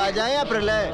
राजा या प्रलय?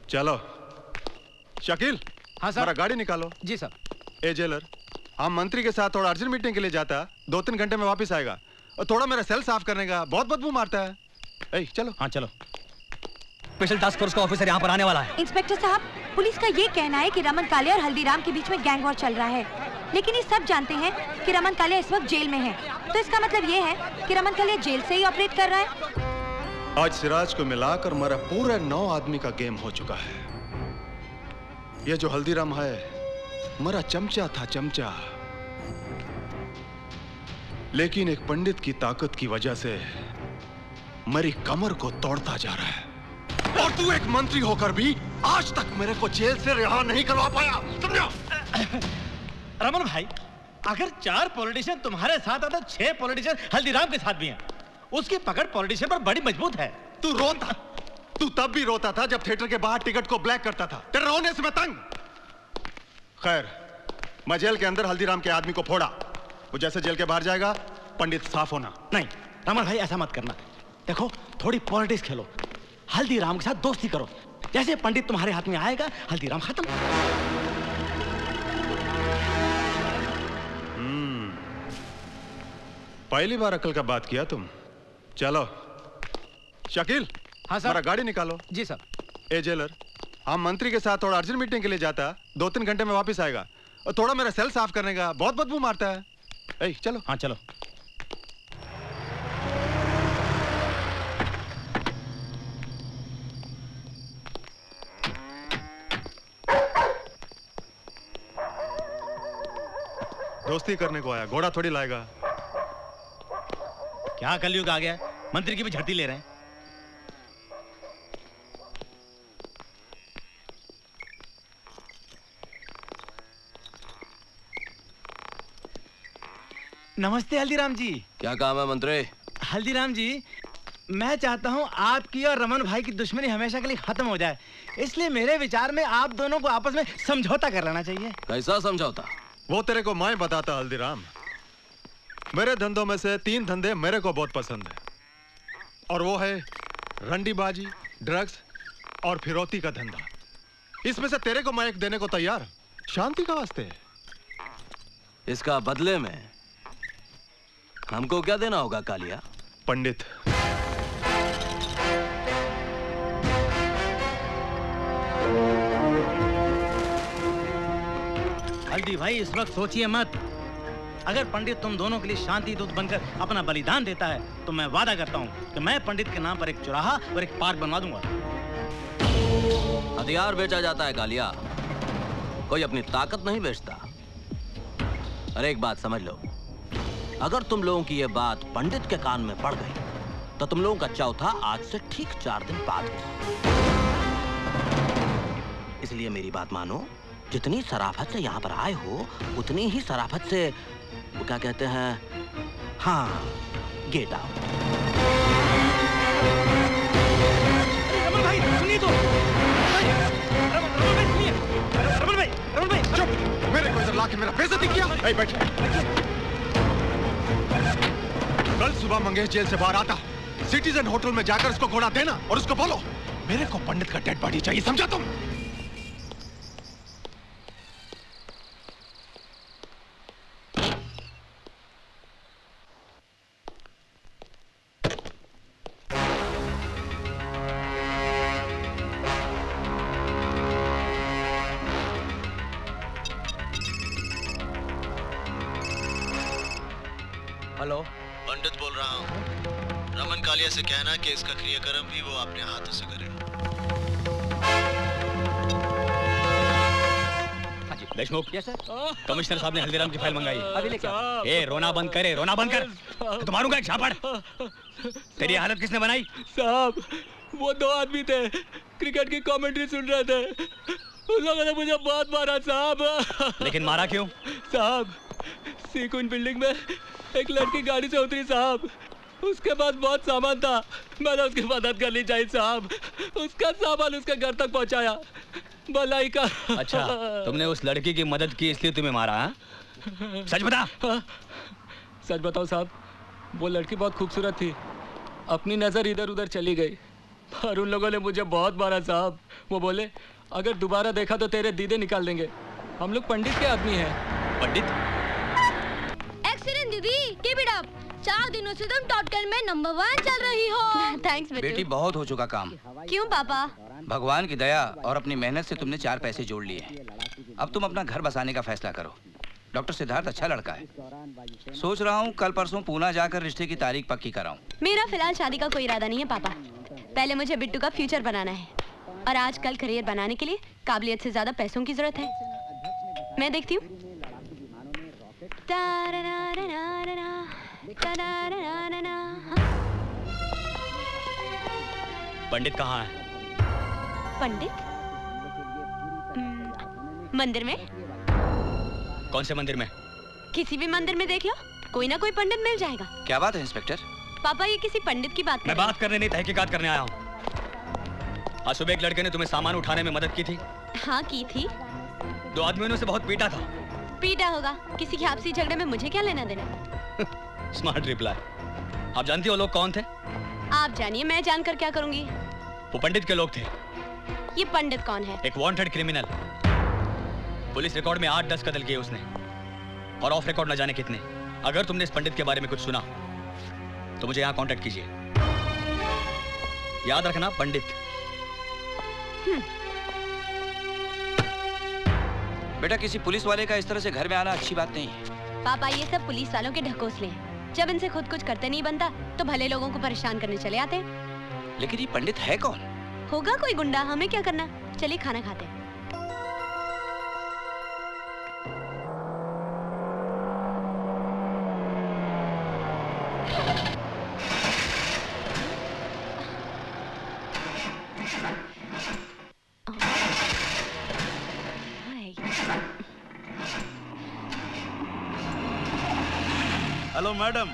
चलो शकील। हाँ सर। हमारा गाड़ी निकालो। जी सर। ए जेलर, हम मंत्री के साथ थोड़ा अर्जेंट मीटिंग के लिए जाता, 2-3 घंटे में वापस आएगा। और थोड़ा मेरा सेल साफ करने का, बहुत बदबू मारता है। ए, चलो। हाँ चलो। स्पेशल टास्क फोर्स का ऑफिसर यहाँ पर आने वाला है। इंस्पेक्टर साहब, पुलिस का ये कहना है कि रमन कालिया और हल्दीराम के बीच में गैंग वॉर चल रहा है, लेकिन ये सब जानते हैं कि रमन कालिया इस वक्त जेल में है। तो इसका मतलब ये है कि रमन कालिया जेल से ही ऑपरेट कर रहा है। आज सिराज को मिलाकर मेरा पूरा 9 आदमी का गेम हो चुका है। ये जो हल्दीराम है मेरा चमचा था, चमचा। लेकिन एक पंडित की ताकत की वजह से मेरी कमर को तोड़ता जा रहा है। और तू एक मंत्री होकर भी आज तक मेरे को जेल से रिहा नहीं करवा पाया, समझा? रमन भाई, अगर 4 पॉलिटिशियन तुम्हारे साथ है तो 6 पॉलिटिशियन हल्दीराम के साथ भी हैं। उसकी पकड़ पॉलिटिशियन पर बड़ी मजबूत है। तू रोता, तू तब भी रोता था जब थिएटर के बाहर टिकट को ब्लैक करता था। तेरे रोने से मैं तंग। खैर, मैं जेल के अंदर हल्दीराम के आदमी को फोड़ा। वो जैसे जेल के बाहर जाएगा, पंडित साफ होना। नहीं रमन भाई, ऐसा मत करना। देखो, थोड़ी पॉलिटिक्स खेलो, हल्दीराम के साथ दोस्ती करो। जैसे पंडित तुम्हारे हाथ में आएगा, हल्दीराम खत्म। पहली बार अकल का बात किया तुम। चलो शकील। हाँ सर। हमारा गाड़ी निकालो। जी सर। ए जेलर, हम मंत्री के साथ थोड़ा अर्जेंट मीटिंग के लिए जाता, 2-3 घंटे में वापस आएगा। और थोड़ा मेरा सेल साफ करने का, बहुत बदबू मारता है। ए, चलो। हाँ चलो। दोस्ती करने को आया, घोड़ा थोड़ी लाएगा। क्या कलयुग आ गया है, मंत्री की भी झड़ती ले रहे हैं। नमस्ते हल्दीराम जी। क्या काम है मंत्री? हल्दीराम जी, मैं चाहता हूं आपकी और रमन भाई की दुश्मनी हमेशा के लिए खत्म हो जाए। इसलिए मेरे विचार में आप दोनों को आपस में समझौता कर लेना चाहिए। कैसा समझौता? वो तेरे को मैं बताता हल्दीराम। मेरे धंधों में से 3 धंधे मेरे को बहुत पसंद है, और वो है रंडीबाजी, ड्रग्स और फिरौती का धंधा। इसमें से तेरे को मैं एक देने को तैयार, शांति का वास्ते। इसका बदले में हमको क्या देना होगा कालिया? पंडित। हल्दी भाई, इस वक्त सोचिए मत। अगर पंडित तुम दोनों के लिए शांति दूत बनकर अपना बलिदान देता है तो मैं वादा करता हूँ कि मैं पंडित के नाम पर एक चौराहा और एक पार्क बनवा दूंगा। हथियार बेचा जाता है कालिया, कोई अपनी ताकत नहीं बेचता। अरे एक बात समझ लो, अगर तुम लोगों की ये बात पंडित के कान में पड़ गई तो तुम लोगों का चौथा आज से ठीक 4 दिन बाद होगा। इसलिए मेरी बात मानो, जितनी शराफत से यहाँ पर आए हो उतनी ही शराफत से, वो क्या कहते हैं, हाँ, गेट आउट। रमन भाई सुनिए तो। रमन भाई चुप! मेरे को इधर लाके मेरा बेइज्जती किया। बैठ। कल सुबह मंगेश जेल से बाहर आता, सिटीजन होटल में जाकर उसको घोड़ा देना और उसको बोलो मेरे को पंडित का डेड बॉडी चाहिए, समझा तुम? हेलो, पंडित बोल रहा हूँ। रमन कालिया से कहना कि इसका क्रियाक्रम भी वो अपने हाथों से करे। देशमुख, कमिश्नर साहब ने हल्दीराम की फाइल मंगाई। अभी लेके आओ। ए, रोना बंद कर, रोना बंद कर। तो मारूंगा एक झापड़। तेरी हालत किसने बनाई? साहब, वो दो आदमी थे, क्रिकेट की कमेंट्री सुन रहे थे। उन लोगों ने मुझे बहुत मारा साहब। लेकिन मारा क्यों? साहब, सीकुन बिल्डिंग में एक लड़की गाड़ी से उतरी साहब। उसके पास बहुत सामान था, मैंने उसकी मदद करनी चाहिए साहब। उसका सामान उसके घर तक पहुंचाया, भलाई का। अच्छा, तुमने उस लड़की की मदद की इसलिए तुम्हें मारा? हाँ? सच बता। सच बताओ साहब, वो लड़की बहुत खूबसूरत थी, अपनी नजर इधर उधर चली गई और उन लोगों ने मुझे बहुत मारा साहब। वो बोले अगर दोबारा देखा तो तेरे दीदे निकाल देंगे। हम लोग पंडित के आदमी हैं। पंडित? एक्सीलेंट दीदी, कीप इट अप। 4 दिनों से तुम टॉप 10 में नंबर 1 चल रही हो। थैंक्स बेटी, बहुत हो चुका काम। क्यों पापा? भगवान की दया और अपनी मेहनत से तुमने 4 पैसे जोड़ लिए। अब तुम अपना घर बसाने का फैसला करो। डॉक्टर सिद्धार्थ अच्छा लड़का है। सोच रहा हूँ कल परसों पूना जाकर रिश्ते की तारीख पक्की कराऊं। मेरा फिलहाल शादी का कोई इरादा नहीं है पापा। पहले मुझे बिट्टू का फ्यूचर बनाना है और आजकल करियर बनाने के लिए काबिलियत से ज्यादा पैसों की जरूरत है। मैं देखती हूँ। पंडित कहाँ है? पंडित? मंदिर में। कौन से मंदिर में? किसी भी मंदिर में देख लो, कोई ना कोई पंडित मिल जाएगा। क्या बात है इंस्पेक्टर? पापा, ये किसी पंडित की बात कर मैं बात करने नहीं, तहकीकात करने आया हूँ। आज सुबह एक लड़के ने तुम्हें सामान उठाने में मदद की थी। हाँ, की थी। 2 आदमियों ने उसे बहुत पीटा था। पीटा होगा, किसी के आपसी झगड़े में मुझे क्या लेना देना? Smart reply. आप जानती हो लोग कौन थे? आप जानिए, मैं जानकर क्या करूंगी? वो पंडित के लोग थे। ये पंडित कौन है? एक वांटेड क्रिमिनल। पुलिस रिकॉर्ड में 8-10 कत्ल किए उसने और ऑफ रिकॉर्ड न जाने कितने। अगर तुमने इस पंडित के बारे में कुछ सुना तो मुझे यहाँ कांटेक्ट कीजिए। याद रखना, पंडित। बेटा, किसी पुलिस वाले का इस तरह से घर में आना अच्छी बात नहीं है। पापा, ये सब पुलिस वालों के ढकोसले हैं। जब इनसे खुद कुछ करते नहीं बनता तो भले लोगों को परेशान करने चले आते हैं। लेकिन ये पंडित है कौन? होगा कोई गुंडा, हमें क्या करना। चलिए खाना खाते हैं। हेलो मैडम,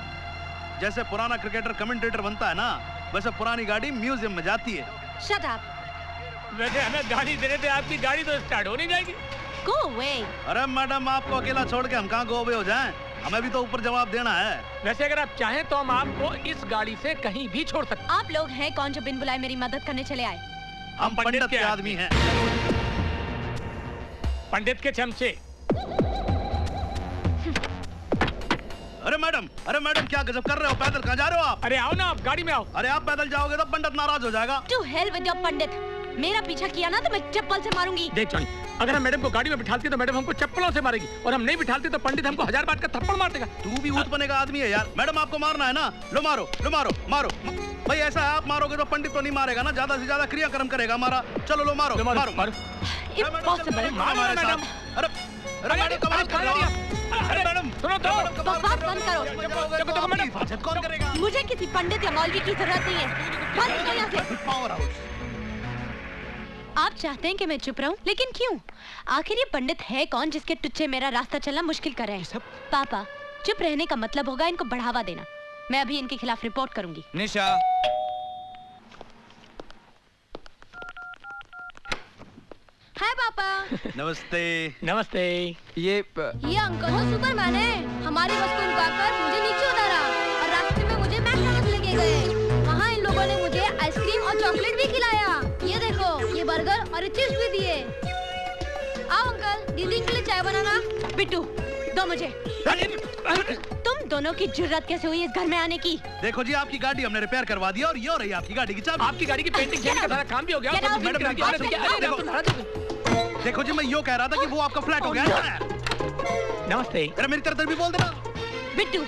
जैसे पुराना क्रिकेटर कमेंटेटर बनता है ना, वैसे पुरानी गाड़ी म्यूजियम में जाती है। Shut up. वैसे हमें गाड़ी दे रहे थे, आपकी गाड़ी तो स्टार्ट हो नहीं जाएगी। Go away। अरे मैडम, आपको अकेला छोड़ के हम कहाँ गो अवे हो जाएं? हमें भी तो ऊपर जवाब देना है। वैसे अगर आप चाहें तो हम आपको इस गाड़ी से कहीं भी छोड़ सकते हैं। आप लोग हैं कौन जो बिन बुलाए मेरी मदद करने चले आए? हम पंडित के आदमी हैं। पंडित के चमचे। अरे मैडम, क्या गजब कर रहे हो? पैदल कहाँ जा रहे हो आप? अरे आओ ना, आप गाड़ी में आओ। अरे आप पैदल जाओगे तो पंडित नाराज हो जाएगा। To hell with your पंडित। मेरा पीछा किया ना तो मैं चप्पल से मारूंगी। देख जॉनी, अगर हम मैडम को गाड़ी में बिठाते तो मैडम हमको चप्पलों से मारेगी और हम नहीं बिठाते तो पंडित हमको 1000 बात का थप्पड़ मार देगा। तू भी भूत बने का आदमी है यार। मैडम, आपको मारना है ना? लो मारो, लो मारो, मारो। भाई ऐसा है, आप मारोगे तो पंडित तो नहीं मारेगा ना, ज्यादा से ज्यादा क्रियाक्रम करेगा हमारा। चलो लो मारो, मारो, मारो। Impossible। हमारे साथ। अरे मैडम, कमाल कर रहे हो आप। अरे मैडम, सुनो तो। बकवास बंद करो। कौन करेगा? मुझे किसी पंडित या मौलवी की जरूरत नहीं है। बंद करो यहाँ से। Power house. आप चाहते हैं कि मैं चुप रहूं, लेकिन क्यों? आखिर ये पंडित है कौन जिसके टुच्चे मेरा रास्ता चलना मुश्किल कर रहे हैं? पापा, चुप रहने का मतलब होगा इनको बढ़ावा देना। मैं अभी इनके खिलाफ रिपोर्ट करूंगी। निशा, हाय पापा। नमस्ते। नमस्ते। ये अंकल तो सुपरमैन है। हमारी बस को रुकाकर मुझे नीचे उतारा और रास्ते में मुझे मैकडॉनल्ड्स लेके गए। वहाँ इन लोगों ने मुझे आइसक्रीम और चॉकलेट भी खिलाया। ये देखो, ये बर्गर और चिप्स भी दिए। आओ अंकल, दीदी के लिए चाय बनाना। बिट्टू, दो मुझे। तुम दोनों की जुर्रत कैसे हुई इस घर में आने की? देखो जी, आपकी गाड़ी हमने रिपेयर करवा दिया और ये हो रही है आपकी गाड़ी की चाबी। आपकी गाड़ी की पेंटिंग का सारा काम भी हो गया। देखो जी, मैं यो कह रहा था कि वो आपका फ्लैट हो गया। नमस्ते। अरे मेरी तरफ भी बोल देना। बिट्टू,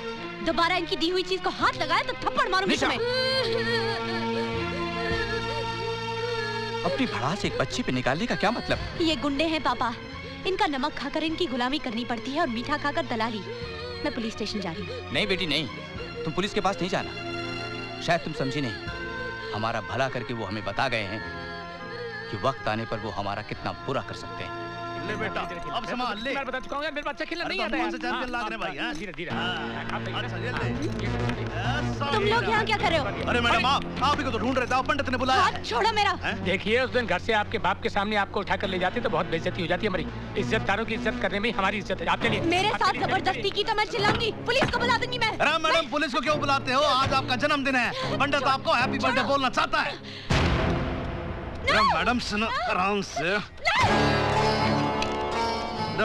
दोबारा इनकी दी हुई चीज को हाथ लगाया तो थप्पड़ मारूंगी तुम्हें। अपनी भड़ास एक बच्ची पे निकालने का क्या मतलब? ये गुंडे हैं पापा। इनका नमक खाकर इनकी गुलामी करनी पड़ती है और मीठा खाकर दलाली। मैं पुलिस स्टेशन जा रही हूँ। नहीं बेटी नहीं, तुम पुलिस के पास नहीं जाना। शायद तुम समझी नहीं, हमारा भला करके वो हमें बता गए हैं कि वक्त आने पर वो हमारा कितना बुरा कर सकते हैं। ले बेटा, अब संभाल ले। मैं बता चुका हूँ, मेरे बच्चा खेलना नहीं आता है। चैंपियन लाग रहे भाई। धीरे धीरे। अच्छा ये ले। तुम लोग यहाँ क्या कर रहे हो? अरे मैडम, आप ही को तो ढूंढ रहे थे, पंडित ने बुलाया। हाथ छोड़ो मेरा। देखिए, उस दिन घर से आपके बाप के सामने आपको उठाकर ले जाते तो बहुत बेइज्जती हो जाती है। हमारी इज्जतदारों की इज्जत करने में हमारी इज्जत है। आपके लिए मेरे साथ जबरदस्ती की तो मैं चिल्लाऊंगी, पुलिस को बुला दूंगी मैं। अरे मैडम, पुलिस को क्यों बुलाते हो? आज आपका जन्मदिन है। पंडित आपको हैप्पी बर्थडे बोलना चाहता है। मैडम सुनो आराम से।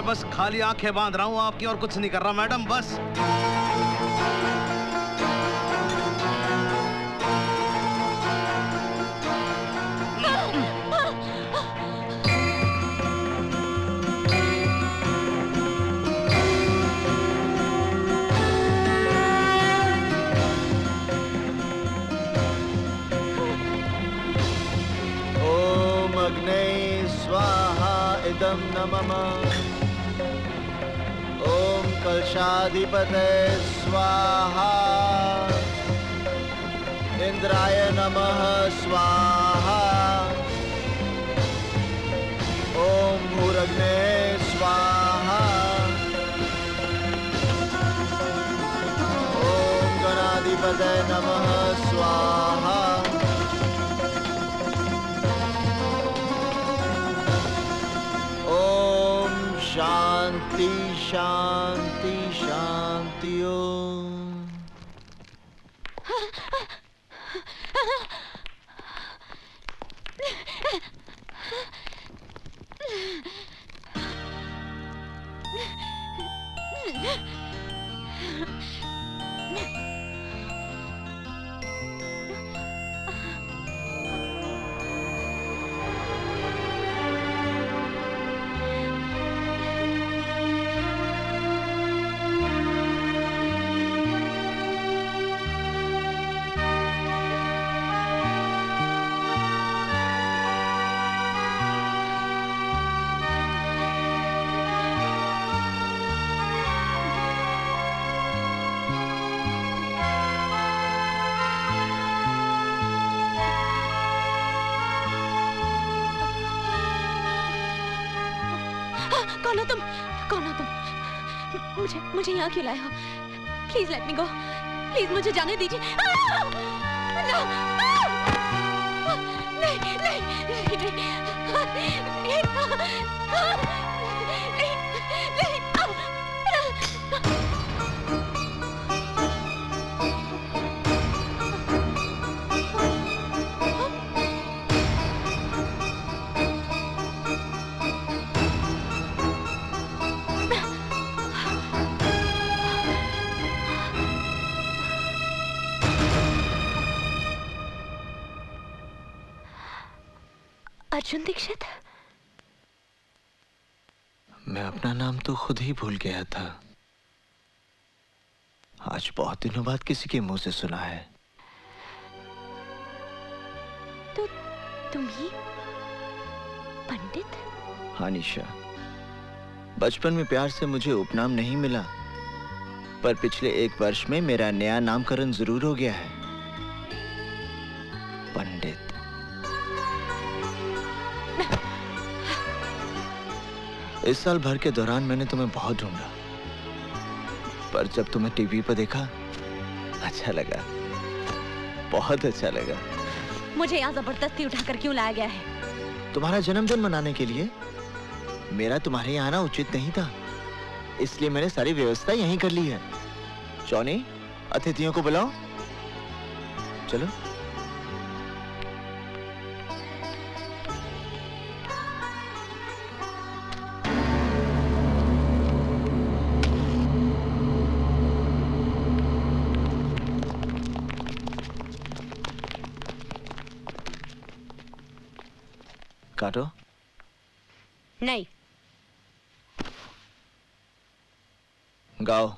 बस खाली आंखें बांध रहा हूँ आपकी, और कुछ नहीं कर रहा मैडम, बस। ओम अग्ने स्वाहा इदं नमः। ओम कलशाधिपते स्वाहा। इंद्राय नमः स्वाहा। ओम भूरग्ने स्वाहा। ओम गणाधिपते नमः स्वाहा। ओम शांति शांति शांति। ओम कौन हो तुम? कौन हो तुम? मुझे यहाँ क्यों लाए हो? Please let me go. Please मुझे जाने दीजिए। नहीं नहीं अर्जुन दीक्षित। मैं अपना नाम तो खुद ही भूल गया था। आज बहुत दिनों बाद किसी के मुंह से सुना है। तो तुम ही पंडित? हाँ निशा, बचपन में प्यार से मुझे उपनाम नहीं मिला, पर पिछले 1 वर्ष में मेरा नया नामकरण जरूर हो गया है, पंडित। इस साल भर के दौरान मैंने तुम्हें बहुत ढूंढा, पर जब तुम्हें टीवी पर देखा अच्छा लगा, बहुत अच्छा लगा। मुझे यहाँ जबरदस्ती उठाकर क्यों लाया गया है? तुम्हारा जन्मदिन मनाने के लिए। मेरा तुम्हारे यहाँ आना उचित नहीं था, इसलिए मैंने सारी व्यवस्था यहीं कर ली है। जॉनी, अतिथियों को बुलाओ। चलो। काटो। नहीं। गाओ।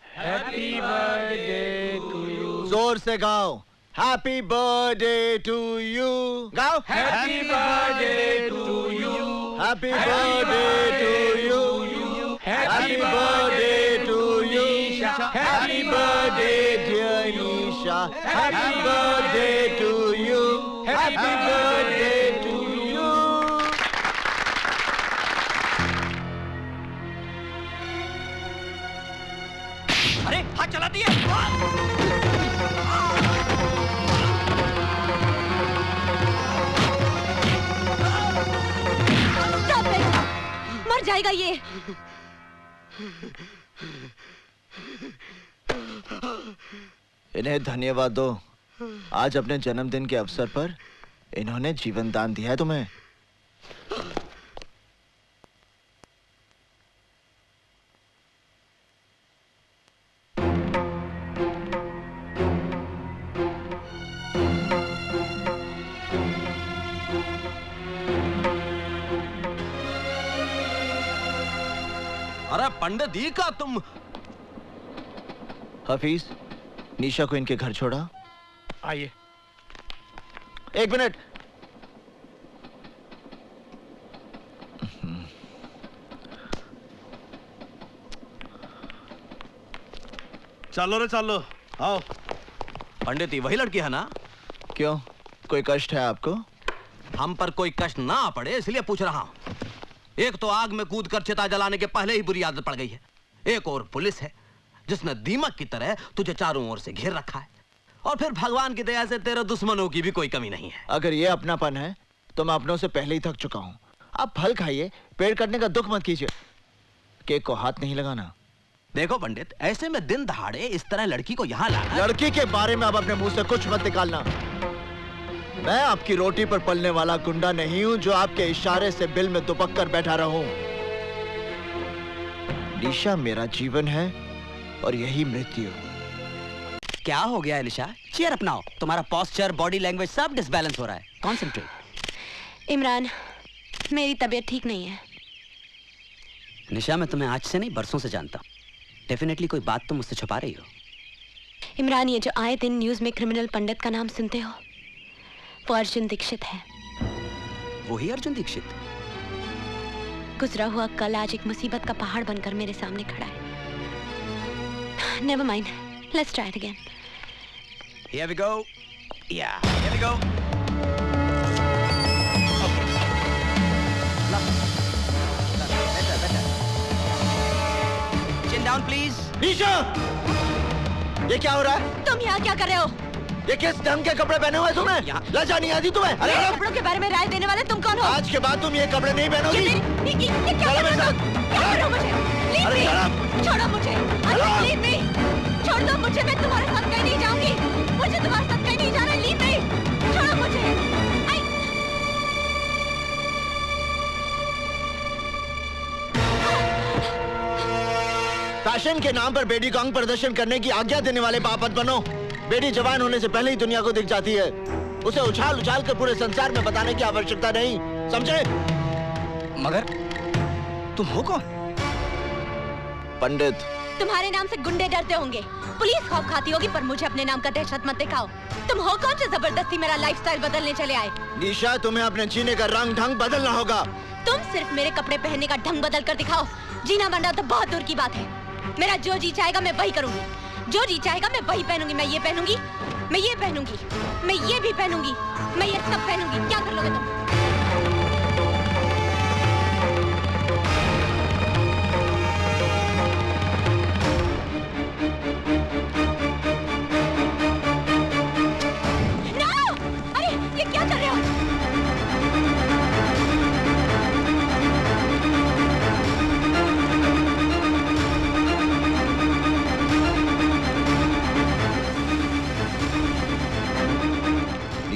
Happy birthday to you. जोर से गाओ। Happy birthday to you. गाओ। Happy birthday to you. Happy birthday to you. Happy birthday to you. Happy birthday dear Neesha. Happy birthday to you. Happy birthday to you. अरे हाथ चला दिए। Stop it! मर जाएगा ये। इन्हें धन्यवाद दो। आज अपने जन्मदिन के अवसर पर इन्होंने जीवन दान दिया है तुम्हें। अरे पंडित जी का तुम। हफीज, निशा को इनके घर छोड़ा। आइए। एक मिनट। चलो रे चलो, आओ। पंडित जी वही लड़की है ना? क्यों, कोई कष्ट है आपको? हम पर कोई कष्ट ना पड़े इसलिए पूछ रहा हूं। एक तो आग में कूद कर चिता जलाने के पहले ही बुरी आदत पड़ गई है। एक और पुलिस है जिसने दीमक की तरह तुझे चारों ओर से घेर रखा है। और फिर भगवान की दया से तेरे दुश्मनों की भी कोई कमी नहीं है। अगर ये अपनापन है तो मैं अपनों से पहले ही थक चुका हूं। आप फल खाइए, पेड़ कटने का दुख मत कीजिए। केक को हाथ नहीं लगाना। देखो पंडित, ऐसे में दिन दहाड़े इस तरह लड़की को यहाँ लाना। लड़की के बारे में अब अपने मुंह से कुछ मत निकालना। मैं आपकी रोटी पर पलने वाला गुंडा नहीं हूं जो आपके इशारे से बिल में दुबक कर बैठा रहूं। निशा मेरा जीवन है और यही मृत्यु। क्या हो गया एलिशा? चेयर अपनाओ। तुम्हारा पोस्चर, बॉडी लैंग्वेज सब डिसबैलेंस हो रहा है। कॉन्सेंट्रेट। इमरान, मेरी तबीयत ठीक नहीं है। निशा, मैं तुम्हें आज से नहीं बरसों से जानता हूँ। डेफिनेटली कोई बात तुम मुझसे छुपा रही हो। इमरान, ये जो आए दिन न्यूज में क्रिमिनल पंडित का नाम सुनते हो, वो अर्जुन दीक्षित है। वही अर्जुन दीक्षित? गुजरा हुआ कल आज एक मुसीबत का पहाड़ बनकर मेरे सामने खड़ा है। Never mind, let's try it again. Here we go. Yeah, here we go. Better. Chin down, please. निशा! ये क्या हो रहा है? तुम यहाँ क्या कर रहे हो? ये किस ढंग के कपड़े पहने हुए तुम्हें? लज्जा नहीं आती तुम्हें? अरे कपड़ों के बारे में राय देने वाले तुम कौन हो? आज के बाद तुम ये कपड़े नहीं पहनोगी। ये क्या कर रहे हो? क्या कर रहे हो मुझे? Leave me! छोड़ो मुझे। Leave me! छोड़ दो मुझे, मैं तुम्हारे साथ कहीं नहीं जाऊंगी। मुझे तुम्हारे साथ कहीं नहीं जाना। Leave me! छोड़ो मुझे। फैशन के नाम पर बेटी को अंग प्रदर्शन करने की आज्ञा देने वाले पाप मत बनो। बेटी जवान होने से पहले ही दुनिया को दिख जाती है। उसे उछाल उछाल कर पूरे संसार में बताने की आवश्यकता नहीं, समझे? मगर तुम हो कौन? पंडित। तुम्हारे नाम से गुंडे डरते होंगे, पुलिस खौफ खाती होगी, पर मुझे अपने नाम का दहशत मत दिखाओ। तुम हो कौन जो जबरदस्ती मेरा लाइफस्टाइल बदलने चले आए? निशा, तुम्हें अपने जीने का रंग ढंग बदलना होगा। तुम सिर्फ मेरे कपड़े पहनने का ढंग बदल कर दिखाओ। जीना मरना तो बहुत दूर की बात है। मेरा जो जी चाहेगा मैं वही करूंगी। जो जी चाहेगा मैं वही पहनूंगी। मैं ये पहनूंगी, मैं ये पहनूंगी, मैं ये भी पहनूंगी, मैं ये सब पहनूंगी। क्या कर लोगे तुम?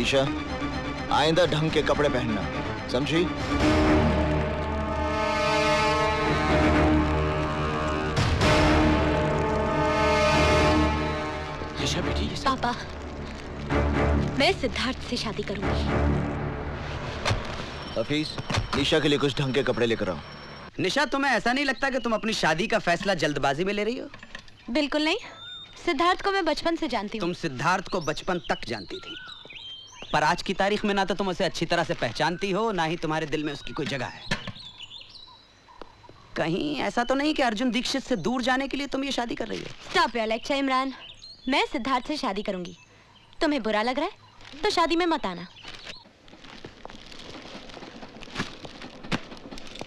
निशा, आइंदा ढंग के कपड़े पहनना, समझी? निशा बेटी, ये सब पापा, मैं सिद्धार्थ से शादी करूंगी। हफीज, निशा के लिए कुछ ढंग के कपड़े लेकर आओ। निशा, तुम्हें ऐसा नहीं लगता कि तुम अपनी शादी का फैसला जल्दबाजी में ले रही हो? बिल्कुल नहीं। सिद्धार्थ को मैं बचपन से जानती हूँ। तुम सिद्धार्थ को बचपन तक जानती थी, पर आज की तारीख में ना तो तुम उसे अच्छी तरह से पहचानती हो, ना ही तुम्हारे दिल में उसकी कोई जगह है। कहीं ऐसा तो नहीं कि अर्जुन दीक्षित से दूर जाने के लिए तुम ये शादी कर रही हो? Stop your lecture Imran. मैं सिद्धार्थ से शादी करूंगी। तुम्हें बुरा लग रहा है तो शादी में मत आना।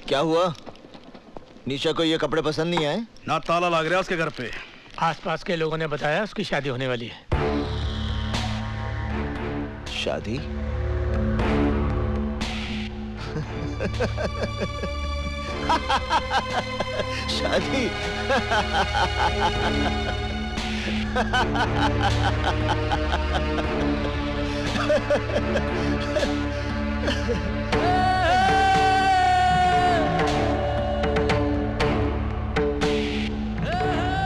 क्या हुआ? निशा को ये कपड़े पसंद नहीं आए? ना ताला लग रहा है उसके घर पे। आसपास के लोगों ने बताया उसकी शादी होने वाली है। शादी? शादी?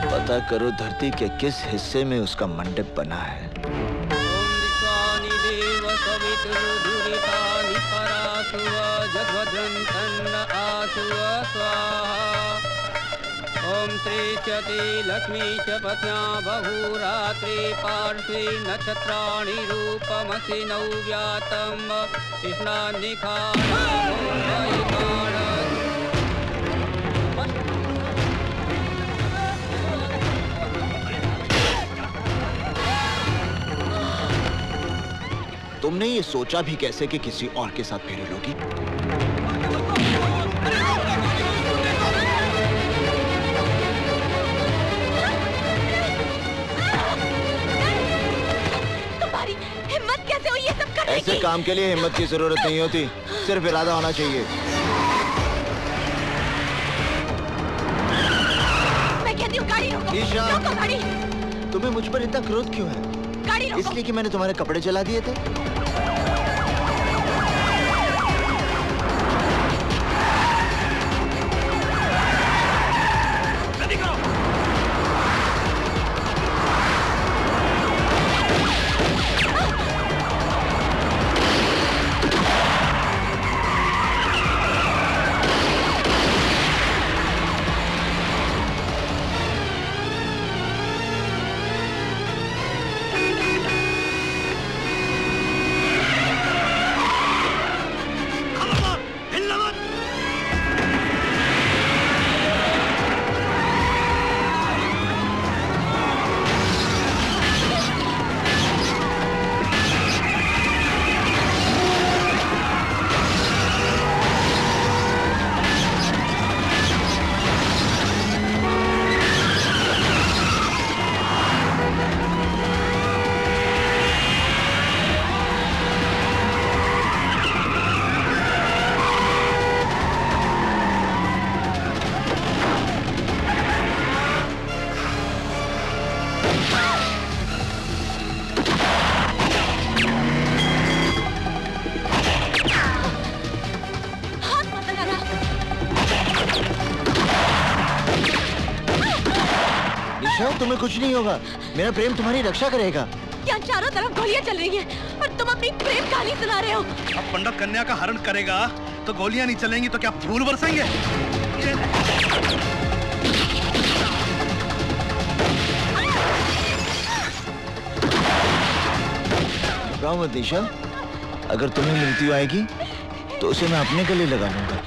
पता करो धरती के किस हिस्से में उसका मंडप बना है। ओम श्री चति लक्ष्मी च पत्न्या बहुरात्रि पार्श्वे नक्षत्राणि रूपमसि नव्यातम तुमने ये सोचा भी कैसे कि किसी और के साथ फेरे लोगी? तुम्हारी हिम्मत कैसे हुई ये सब करने की? ऐसे काम के लिए हिम्मत की जरूरत नहीं होती, सिर्फ इरादा होना चाहिए। मैं कहती हूँ गाड़ी रोको। ईशा, रोको गाड़ी। तुम्हें मुझ पर इतना क्रोध क्यों है? गाड़ी रोको। इसलिए कि मैंने तुम्हारे कपड़े जला दिए थे? तुम्हें कुछ नहीं होगा, मेरा प्रेम तुम्हारी रक्षा करेगा। यहाँ चारों तरफ गोलियां चल रही हैं और तुम अपनी प्रेम कहानी सुना रहे हो। अब पंडित कन्या का हरण करेगा तो गोलियां नहीं चलेंगी तो क्या फूल बरसेंगे? घबराओ मत निशा, अगर तुम्हें मृत्यु आएगी तो उसे मैं अपने गले लगा लूंगा।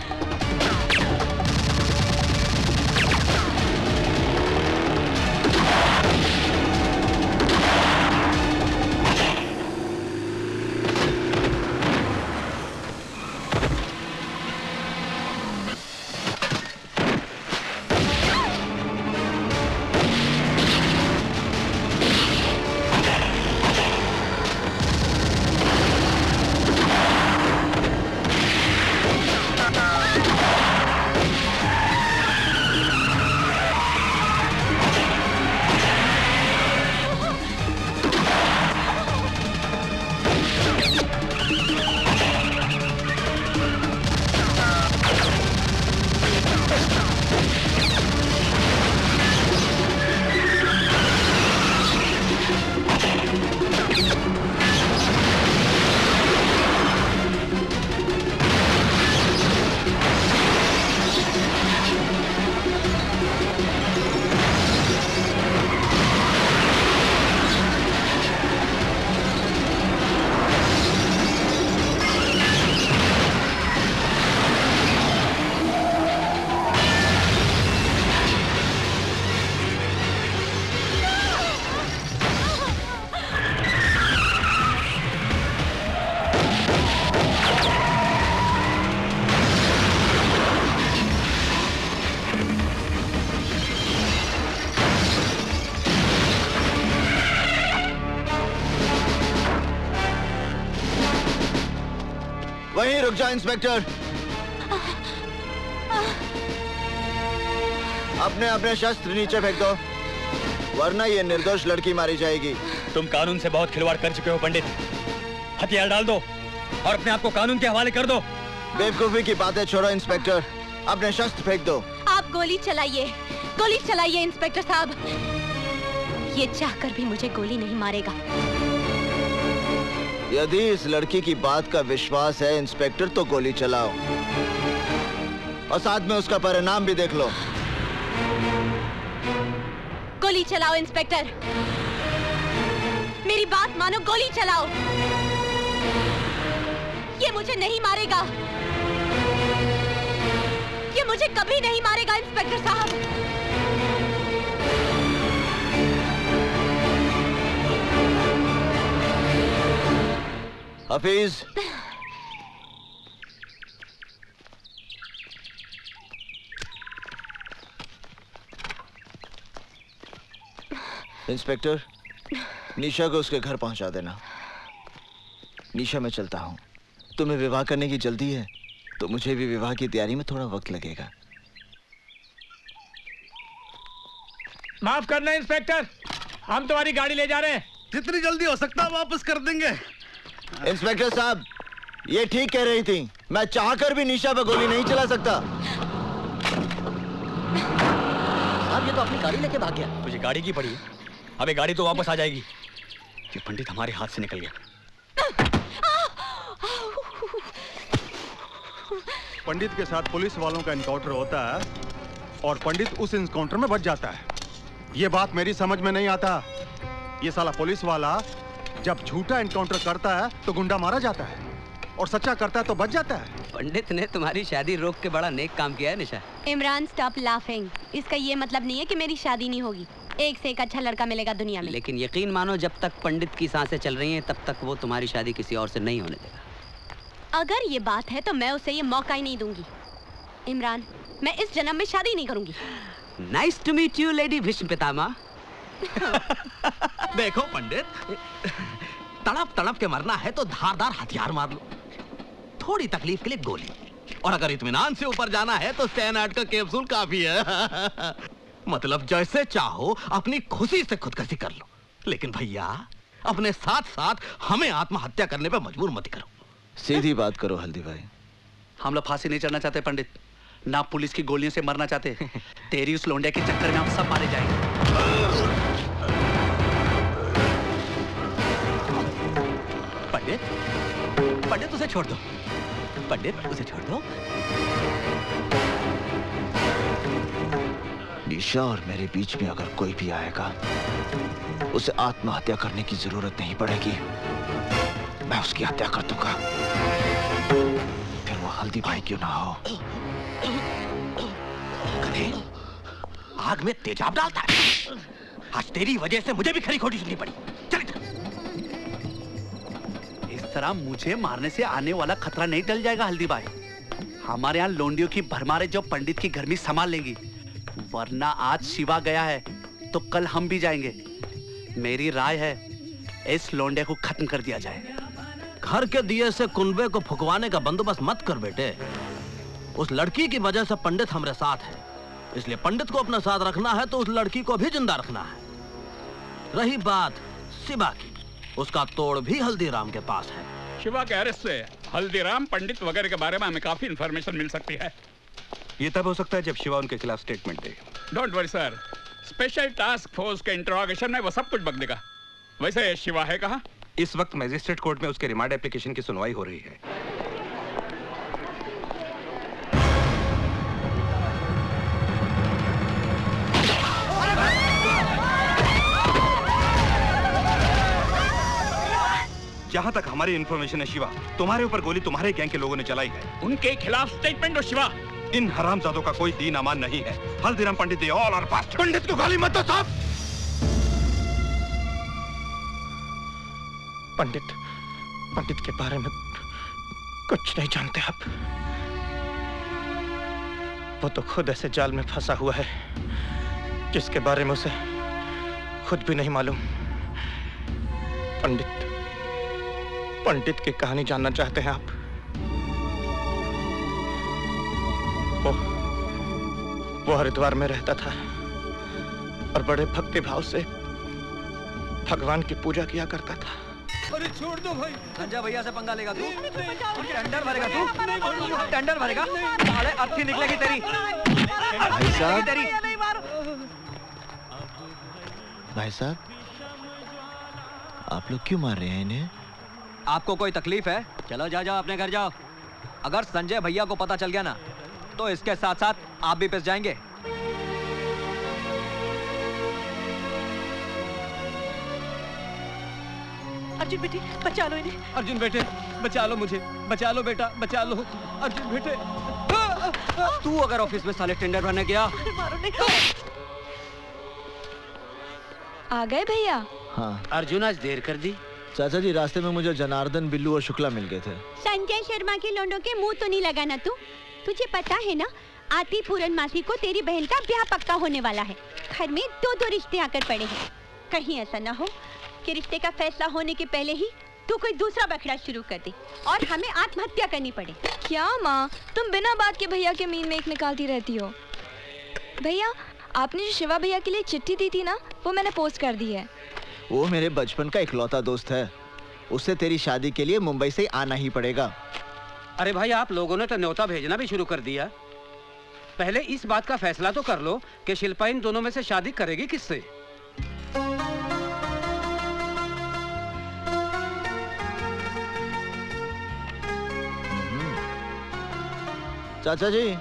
वहीं रुक जाओ इंस्पेक्टर। अपने अपने शस्त्र नीचे फेंक दो, वरना ये निर्दोष लड़की मारी जाएगी। तुम कानून से बहुत खिलवाड़ कर चुके हो पंडित। हथियार डाल दो और अपने आप को कानून के हवाले कर दो। बेवकूफी की बातें छोड़ो इंस्पेक्टर, अपने शस्त्र फेंक दो। आप गोली चलाइए इंस्पेक्टर साहब। ये चाहकर भी मुझे गोली नहीं मारेगा। यदि इस लड़की की बात का विश्वास है इंस्पेक्टर, तो गोली चलाओ और साथ में उसका परिणाम भी देख लो। गोली चलाओ इंस्पेक्टर, मेरी बात मानो, गोली चलाओ। ये मुझे नहीं मारेगा, ये मुझे कभी नहीं मारेगा इंस्पेक्टर साहब। हफीज, इंस्पेक्टर, निशा को उसके घर पहुंचा देना। निशा, मैं चलता हूं। तुम्हें विवाह करने की जल्दी है तो मुझे भी विवाह की तैयारी में थोड़ा वक्त लगेगा। माफ करना इंस्पेक्टर, हम तुम्हारी गाड़ी ले जा रहे हैं। जितनी जल्दी हो सकता है वापस कर देंगे। इंस्पेक्टर साहब, ये ठीक कह रही थी, मैं चाहकर भी निशा पर गोली नहीं चला सकता। साहब, ये तो अपनी गाड़ी लेके भाग गया। मुझे गाड़ी की पड़ी, अबे गाड़ी तो वापस आ जाएगी। ये पंडित हमारे हाथ से निकल गया। पंडित के साथ पुलिस वालों का एनकाउंटर होता है और पंडित उस एनकाउंटर में बच जाता है। ये बात मेरी समझ में नहीं आता। ये साला पुलिस वाला जब झूठा एनकाउंटर करता है तो गुंडा मारा जाता है और सच्चा करता है तो बच जाता है। पंडित ने तुम्हारी शादी रोक के बड़ा नेक काम किया है निशा। Imran, stop laughing. इसका ये मतलब नहीं है कि मेरी शादी नहीं होगी। एक से एक अच्छा लड़का मिलेगा दुनिया में। लेकिन यकीन मानो, जब तक पंडित की सांसें चल रही हैं तब तक वो तुम्हारी शादी किसी और से नहीं होने देगा। अगर ये बात है तो मैं उसे ये मौका ही नहीं दूंगी। इमरान, मैं इस जन्म में शादी नहीं करूंगी। Nice to meet you lady Bhishma Pitamah. देखो पंडित, तड़प तड़प के मरना है तो धारदार हथियार मार लो, थोड़ी तकलीफ के लिए गोली, और अगर इत्मीनान से ऊपर जाना है तो सैनाइड का कैप्सूल काफी है। मतलब जैसे चाहो अपनी खुशी से खुदकुशी कर लो, लेकिन भैया अपने साथ साथ हमें आत्महत्या करने पे मजबूर मत करो। सीधी बात करो हल्दी भाई। हम लोग फांसी नहीं चढ़ना चाहते पंडित, ना पुलिस की गोलियों से मरना चाहते। तेरी उस लोंडिया के चक्कर में हम सब मारे जाएंगे। पंडित, पंडित उसे छोड़ दो, पंडित उसे छोड़ दो। निशा और मेरे बीच में अगर कोई भी आएगा, उसे आत्महत्या करने की जरूरत नहीं पड़ेगी, मैं उसकी हत्या कर दूंगा, फिर वो हल्दी भाई क्यों ना हो। कदे, आग में तेजाब डालता है। आज तेरी वजह से मुझे भी खरी खोटी सुननी पड़ी। चल इधर। इस तरह मुझे मारने से आने वाला खतरा नहीं टल जाएगा हल्दी भाई। हमारे यहाँ लोंडियों की भरमार है जो पंडित की गर्मी संभाल लेंगी, वरना आज शिवा गया है तो कल हम भी जाएंगे। मेरी राय है इस लोंडे को खत्म कर दिया जाए। घर के दिए से कुनबे को फुकवाने का बंदोबस्त मत कर बेटे। उस लड़की की वजह से पंडित हमारे साथ है, इसलिए पंडित को अपने साथ रखना है तो उस लड़की को भी जिंदा रखना है। रही बात शिवा की, उसका तोड़ भी हल्दीराम के पास है। शिवा के अरेस्ट से हल्दीराम, पंडित वगैरह के बारे में हमें काफी इंफॉर्मेशन मिल सकती है। ये तब हो सकता है जब शिवा उनके खिलाफ statement they. Don't worry sir, special task force के इंट्रोगेशन में वो सब कुछ बक देगा। वैसे शिवा है कहाँ? इस वक्त मैजिस्ट्रेट कोर्ट में उसके रिमांड एप्लीकेशन की सुनवाई हो रही है। जहां तक हमारी इंफॉर्मेशन है शिवा, तुम्हारे ऊपर गोली तुम्हारे गैंग के लोगों ने चलाई है। उनके खिलाफ स्टेटमेंट दो शिवा। इन हरामजादों का कोई दीन अमान नहीं है। हल्दीराम पंडित दे ऑल आर पास्ट। पंडित को गाली मत दो साहब। पंडित के बारे में कुछ नहीं जानते आप। वो तो खुद ऐसे जाल में फंसा हुआ है जिसके बारे में उसे खुद भी नहीं मालूम। पंडित की कहानी जानना चाहते हैं आप? वो हरिद्वार में रहता था और बड़े भक्ति भाव से भगवान की पूजा किया करता था। अरे छोड़ दो भाई। संजय भैया से पंगा लेगा तू? टेंडर भरेगा तू? टेंडर भरेगा? साले अर्थी निकलेगी तेरी। भाई साहब, भाई साहब, आप लोग क्यों मार रहे हैं इन्हें? आपको कोई तकलीफ है? चलो जाओ जाओ अपने घर जाओ। अगर संजय भैया को पता चल गया ना तो इसके साथ साथ आप भी पिस जाएंगे। अर्जुन बेटे बचा लो इन्हें। अर्जुन बेटे बचा लो मुझे, बचा लो बेटा, बचा लो। अर्जुन बेटे तू अगर ऑफिस में साले टेंडर भरने गया। आ गए भैया? हाँ। अर्जुन आज देर कर दी। चाचा जी, रास्ते में मुझे जनार्दन, बिल्लू और शुक्ला मिल गए थे। संजय शर्मा के लोंडों के मुंह तो नहीं लगाना तू। तुझे पता है ना, आती पूरनमासी को तेरी बहन का ब्याह पक्का होने वाला है। घर में दो दो रिश्ते आकर पड़े हैं। कहीं ऐसा ना हो कि रिश्ते का फैसला होने के पहले ही तू कोई दूसरा बखड़ा शुरू कर दे और हमें आत्महत्या करनी पड़े। क्या माँ, तुम बिना बात के भैया के मीन में एक निकालती रहती हो। भैया, आपने जो शिवा भैया के लिए चिट्ठी दी थी ना, वो मैंने पोस्ट कर दी है। वो मेरे बचपन का इकलौता दोस्त है। उससे तेरी शादी के लिए मुंबई से आना ही पड़ेगा। अरे भाई, आप लोगों ने तो न्योता भेजना भी शुरू कर दिया। पहले इस बात का फैसला तो कर लो कि शिल्पा इन दोनों में से शादी करेगी किससे। चाचा जी,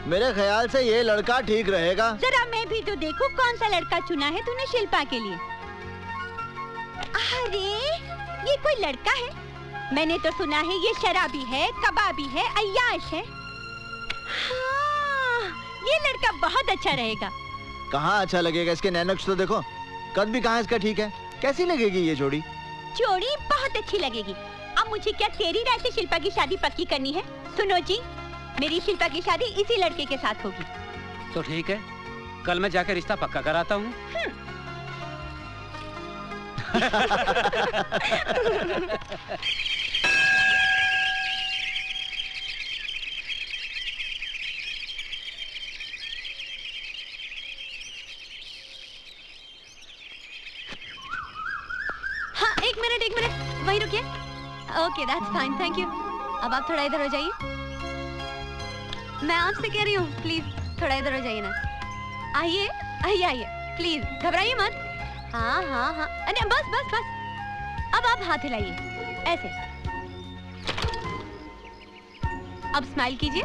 मेरे ख्याल से ये लड़का ठीक रहेगा। जरा मैं भी तो देखूं कौन सा लड़का चुना है तूने शिल्पा के लिए। अरे ये कोई लड़का है? मैंने तो सुना है ये शराबी है, कबाबी है, अय्याश है। हाँ, ये लड़का बहुत अच्छा रहेगा। कहाँ अच्छा लगेगा? इसके नैनक्स तो देखो, कद भी कहाँ इसका ठीक है। कैसी लगेगी ये जोड़ी? जोड़ी बहुत अच्छी लगेगी। अब मुझे क्या तेरी राय से शिल्पा की शादी पक्की करनी है? सुनो जी, मेरी शिल्पा की शादी इसी लड़के के साथ होगी। तो ठीक है, कल मैं जाकर रिश्ता पक्का कराता हूँ। हाँ, एक मिनट वहीं रुकिए। Okay, that's fine, thank you. अब आप थोड़ा इधर हो जाइए। मैं आपसे कह रही हूँ, प्लीज थोड़ा इधर हो जाइए ना। आइए आइए आइए, प्लीज घबराइए मत। हाँ हाँ हाँ, अरे बस बस बस। अब आप हाथ हिलाइए ऐसे। अब स्माइल कीजिए।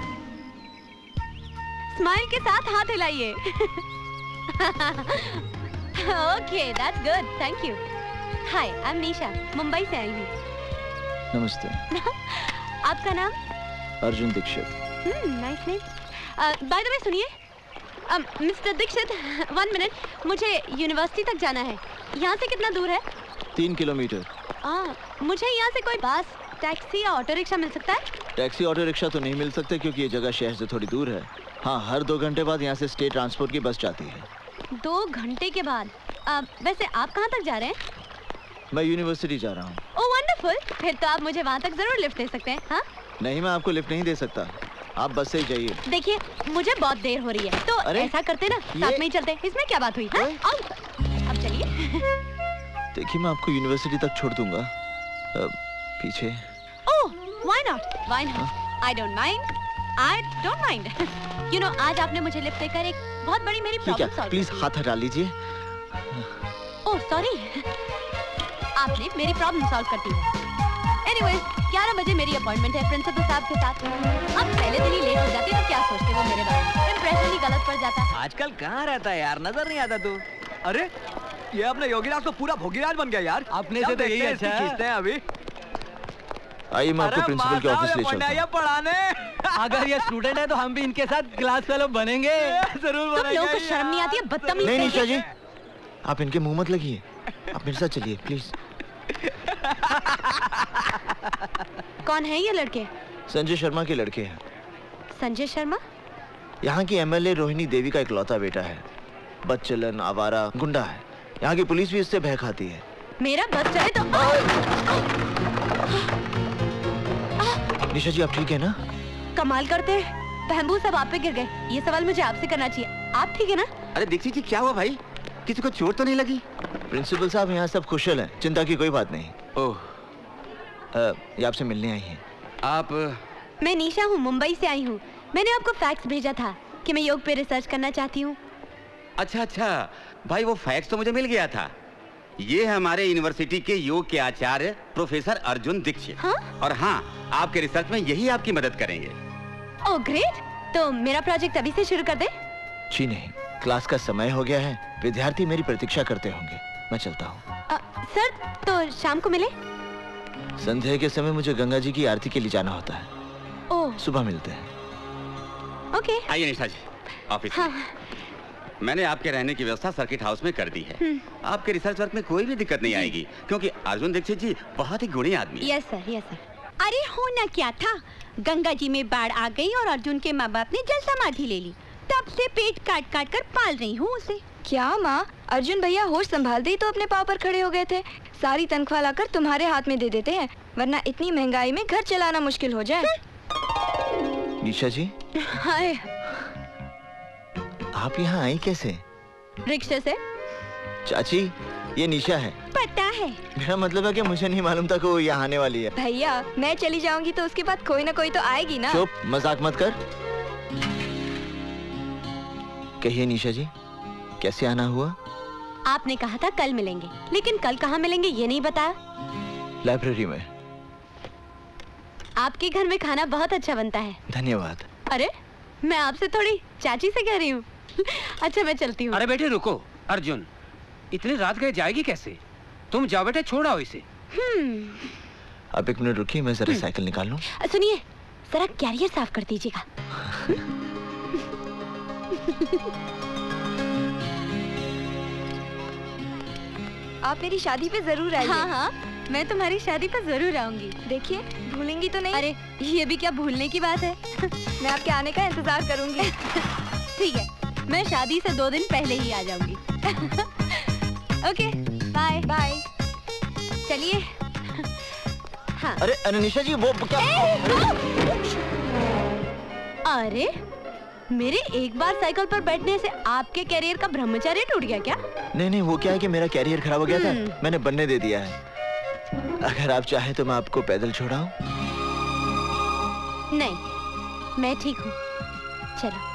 स्माइल के साथ हाथ हिलाइए। Okay, that's good, thank you. Hi, I am Nisha, Mumbai से आई हूँ। नमस्ते। आपका नाम? Arjun Dixit. Nice name. By the way सुनिए, मिस्टर दीक्षित, 1 मिनट, मुझे यूनिवर्सिटी तक जाना है। यहाँ से कितना दूर है? 3 किलोमीटर। मुझे यहाँ से कोई बस, टैक्सी या ऑटो रिक्शा मिल सकता है? टैक्सी ऑटो रिक्शा तो नहीं मिल सकते क्योंकि ये जगह शहर से थोड़ी दूर है। हाँ, हर 2 घंटे बाद यहाँ से स्टेट ट्रांसपोर्ट की बस जाती है। 2 घंटे के बाद? वैसे आप कहाँ तक जा रहे हैं? मैं यूनिवर्सिटी जा रहा हूँ। ओह वंडरफुल, फिर तो आप मुझे वहाँ तक जरूर लिफ्ट दे सकते हैं। हाँ? नहीं, मैं आपको लिफ्ट नहीं दे सकता, आप बस से ही जाइए। देखिए, मुझे बहुत देर हो रही है, तो ऐसा करते ना, साथ में ही चलते। इसमें क्या बात हुई? हाँ? अब चलिए। देखिए, मैं आपको यूनिवर्सिटी तक छोड़ दूंगा। पीछे। ओह, why not? Why not? I don't mind. I don't mind. You know, आज आपने मुझे लिफ्ट देकर एक बहुत बड़ी मेरी प्रॉब्लम सॉल्व। प्लीज हाथ हटा लीजिए। ओह सॉरी, आपने मेरी प्रॉब्लम सॉल्व कर दी। Anyways, 11 बजे मेरी अपॉइंटमेंट है प्रिंसिपल साहब के साथ। अब पहले दिन ही लेट हो जाते तो क्या सोचते वो मेरे बारे में? इंप्रेशन ही गलत पड़ जाता। आजकल कहाँ रहता है यार, नजर नहीं आता तू। अरे ये अपने योगीराज तो पूरा भोगीराज बन गया यार। अपने से तो यही अच्छा है। खींचते हैं अभी। आइए, मैं आपको प्रिंसिपल के ऑफिस ले चलता हूं। पढ़ाने। अगर ये स्टूडेंट है तो हम भी इनके साथ क्लास फेलो बनेंगे। जरूर बनेंगे। तुम लोगों को शर्म नहीं आती है? बदतमीज। नहीं निशा जी, आप इनके मुंह मत लगिए। आप मेरे साथ चलिए प्लीज। कौन है ये लड़के? संजय शर्मा के लड़के हैं। संजय शर्मा? यहाँ की एमएलए रोहिणी देवी का इकलौता बेटा है। बदचलन, आवारा, गुंडा है। यहाँ की पुलिस भी इससे भय खाती है। मेरा बस चले तो। निशा जी, आप ठीक है ना? कमाल करते। बैम्बू सब आप पे गिर गए। ये सवाल मुझे आपसे करना चाहिए। आप ठीक है ना? अरे दीक्षित जी क्या हुआ भाई? किसी को चोट तो नहीं लगी? प्रिंसिपल साहब यहाँ सब कुशल हैं, चिंता की कोई बात नहीं। ओह, ये आपसे मिलने आई हैं। आप? मैं निशा हूँ, मुंबई से आई हूँ। मैंने आपको फैक्स भेजा था कि मैं योग पे रिसर्च करना चाहती हूँ। अच्छा अच्छा भाई, वो फैक्स तो मुझे मिल गया था। ये हमारे यूनिवर्सिटी के योग के आचार्य प्रोफेसर अर्जुन दीक्षित। हाँ? और हाँ, आपके रिसर्च में यही आपकी मदद करेंगे। ओह ग्रेट, तो मेरा प्रोजेक्ट अभी से शुरू कर दे? जी नहीं, क्लास का समय हो गया है, विद्यार्थी मेरी प्रतीक्षा करते होंगे। मैं चलता हूँ। सर तो शाम को मिले? संध्या के समय मुझे गंगा जी की आरती के लिए जाना होता है। ओह, सुबह मिलते हैं। ओके। आइए निशा जी ऑफिस। हाँ। मैंने आपके रहने की व्यवस्था सर्किट हाउस में कर दी है। आपके रिसर्च वर्क में कोई भी दिक्कत नहीं आएगी, क्योंकि अर्जुन दीक्षित जी बहुत ही गुणी आदमी है। Yes sir, yes sir. अरे होना क्या था, गंगा जी में बाढ़ आ गई और अर्जुन के माँ बाप ने जल समाधि ले ली। तब से पेट काट काट कर पाल रही हूँ उसे। क्या माँ, अर्जुन भैया होश संभालते ही तो अपने पाँव पर खड़े हो गए थे। सारी तनख्वाह लाकर तुम्हारे हाथ में दे देते हैं, वरना इतनी महंगाई में घर चलाना मुश्किल हो जाए। निशा जी, हाय। आप यहाँ आई कैसे? रिक्शे से। चाची, ये निशा है। पता है। मेरा मतलब है कि मुझे नहीं मालूम था कि वो यहाँ आने वाली है। भैया, मैं चली जाऊंगी तो उसके बाद कोई ना कोई तो आएगी ना। चुप, मजाक मत कर। कहिए निशा जी, कैसे आना हुआ? आपने कहा था कल मिलेंगे, लेकिन कल कहाँ मिलेंगे ये नहीं बताया। लाइब्रेरी में। आपके घर में खाना बहुत अच्छा बनता है। धन्यवाद। अरे मैं आपसे थोड़ी चाची से कह रही हूँ। अच्छा मैं चलती हूँ। अरे बेटे रुको, अर्जुन इतनी रात गए जाएगी कैसे? तुम जाओ बेटे, छोड़ आओ इसे। आप एक मिनट रुकिए, मैं जरा साइकिल निकाल लूं। सुनिए, जरा कैरियर साफ कर दीजिएगा। आप मेरी शादी पे जरूर आइए। हाँ हाँ, मैं तुम्हारी शादी पर जरूर आऊंगी। देखिए, भूलेंगी तो नहीं? अरे ये भी क्या भूलने की बात है। मैं आपके आने का इंतजार करूंगी। ठीक है, मैं शादी से 2 दिन पहले ही आ जाऊंगी। Okay, bye bye. चलिए। हाँ। अरे अनिशा जी, वो क्या? अरे मेरे एक बार साइकिल पर बैठने से आपके कैरियर का ब्रह्मचर्य टूट गया क्या? नहीं, वो क्या है कि मेरा कैरियर खराब हो गया था, मैंने बनने दे दिया है। अगर आप चाहे तो मैं आपको पैदल छोड़ाऊं? नहीं, मैं ठीक हूँ। चलो।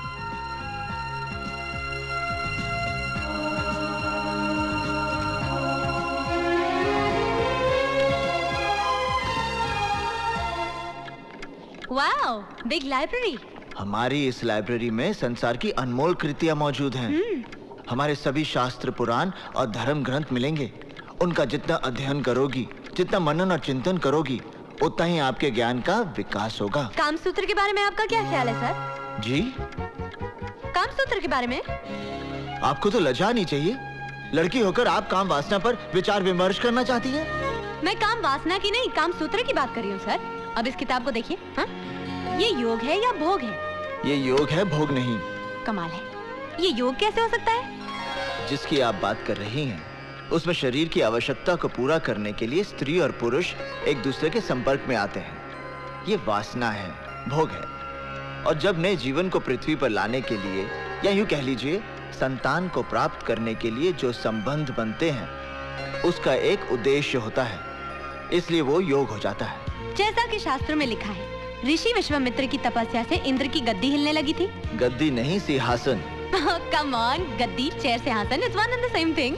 Wow, big library. हमारी इस लाइब्रेरी में संसार की अनमोल कृतियां मौजूद हैं। हमारे सभी शास्त्र, पुराण और धर्म ग्रंथ मिलेंगे। उनका जितना अध्ययन करोगी, जितना मनन और चिंतन करोगी, उतना ही आपके ज्ञान का विकास होगा। कामसूत्र के बारे में आपका क्या ख्याल है सर? जी? कामसूत्र के बारे में? आपको तो लज्जा नहीं चाहिए। लड़की होकर आप काम वासना पर विचार विमर्श करना चाहती हैं? मैं काम वासना की नहीं, कामसूत्र की बात कर रही हूँ सर। अब इस किताब को देखिए। हाँ? ये योग है या भोग है? ये योग है, भोग नहीं। कमाल है, ये योग कैसे हो सकता है? जिसकी आप बात कर रही हैं, उसमें शरीर की आवश्यकता को पूरा करने के लिए स्त्री और पुरुष एक दूसरे के संपर्क में आते हैं। ये वासना है, भोग है। और जब नए जीवन को पृथ्वी पर लाने के लिए, या यूं कह लीजिए संतान को प्राप्त करने के लिए जो संबंध बनते हैं, उसका एक उद्देश्य होता है, इसलिए वो योग हो जाता है। जैसा कि शास्त्रों में लिखा है, ऋषि विश्वामित्र की तपस्या से इंद्र की गद्दी हिलने लगी थी। गद्दी नहीं, सिंहासन। कम ऑन, गद्दी, चेयर, सिंहासन is one and the same thing.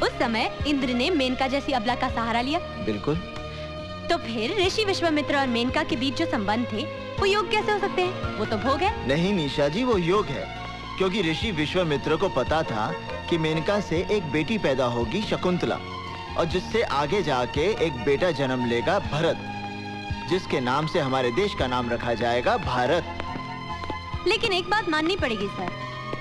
उस समय इंद्र ने मेनका जैसी अबला का सहारा लिया। बिल्कुल। तो फिर ऋषि विश्वामित्र और मेनका के बीच जो संबंध थे, वो योग कैसे हो सकते हैं? वो तो भोग है। नहीं निशा जी, वो योग है, क्योंकि ऋषि विश्वामित्र को पता था कि मेनका से एक बेटी पैदा होगी, शकुंतला, और जिससे आगे जाके एक बेटा जन्म लेगा, भरत, जिसके नाम से हमारे देश का नाम रखा जाएगा भारत। लेकिन एक बात माननी पड़ेगी सर,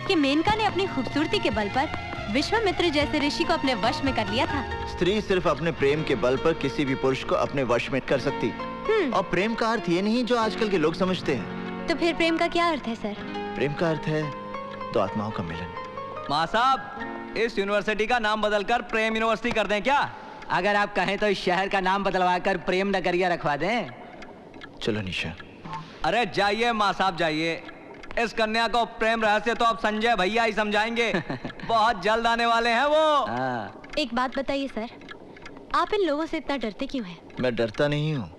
कि मेनका ने अपनी खूबसूरती के बल पर विश्वामित्र जैसे ऋषि को अपने वश में कर लिया था। स्त्री सिर्फ अपने प्रेम के बल पर किसी भी पुरुष को अपने वश में कर सकती। और प्रेम का अर्थ ये नहीं जो आजकल के लोग समझते हैं। तो फिर प्रेम का क्या अर्थ है सर? प्रेम का अर्थ है दो आत्माओं का मिलन। माँ साहब, इस यूनिवर्सिटी का नाम बदलकर प्रेम यूनिवर्सिटी कर दें क्या? अगर आप कहें तो इस शहर का नाम बदलवा कर प्रेम नगरिया रखवा दें। चलो निशा। अरे जाइए माँ साहब जाइए, इस कन्या को प्रेम रहस्य तो अब संजय भैया ही समझाएंगे। बहुत जल्द आने वाले हैं वो। एक बात बताइए सर, आप इन लोगों से इतना डरते क्यों हैं? मैं डरता नहीं हूँ,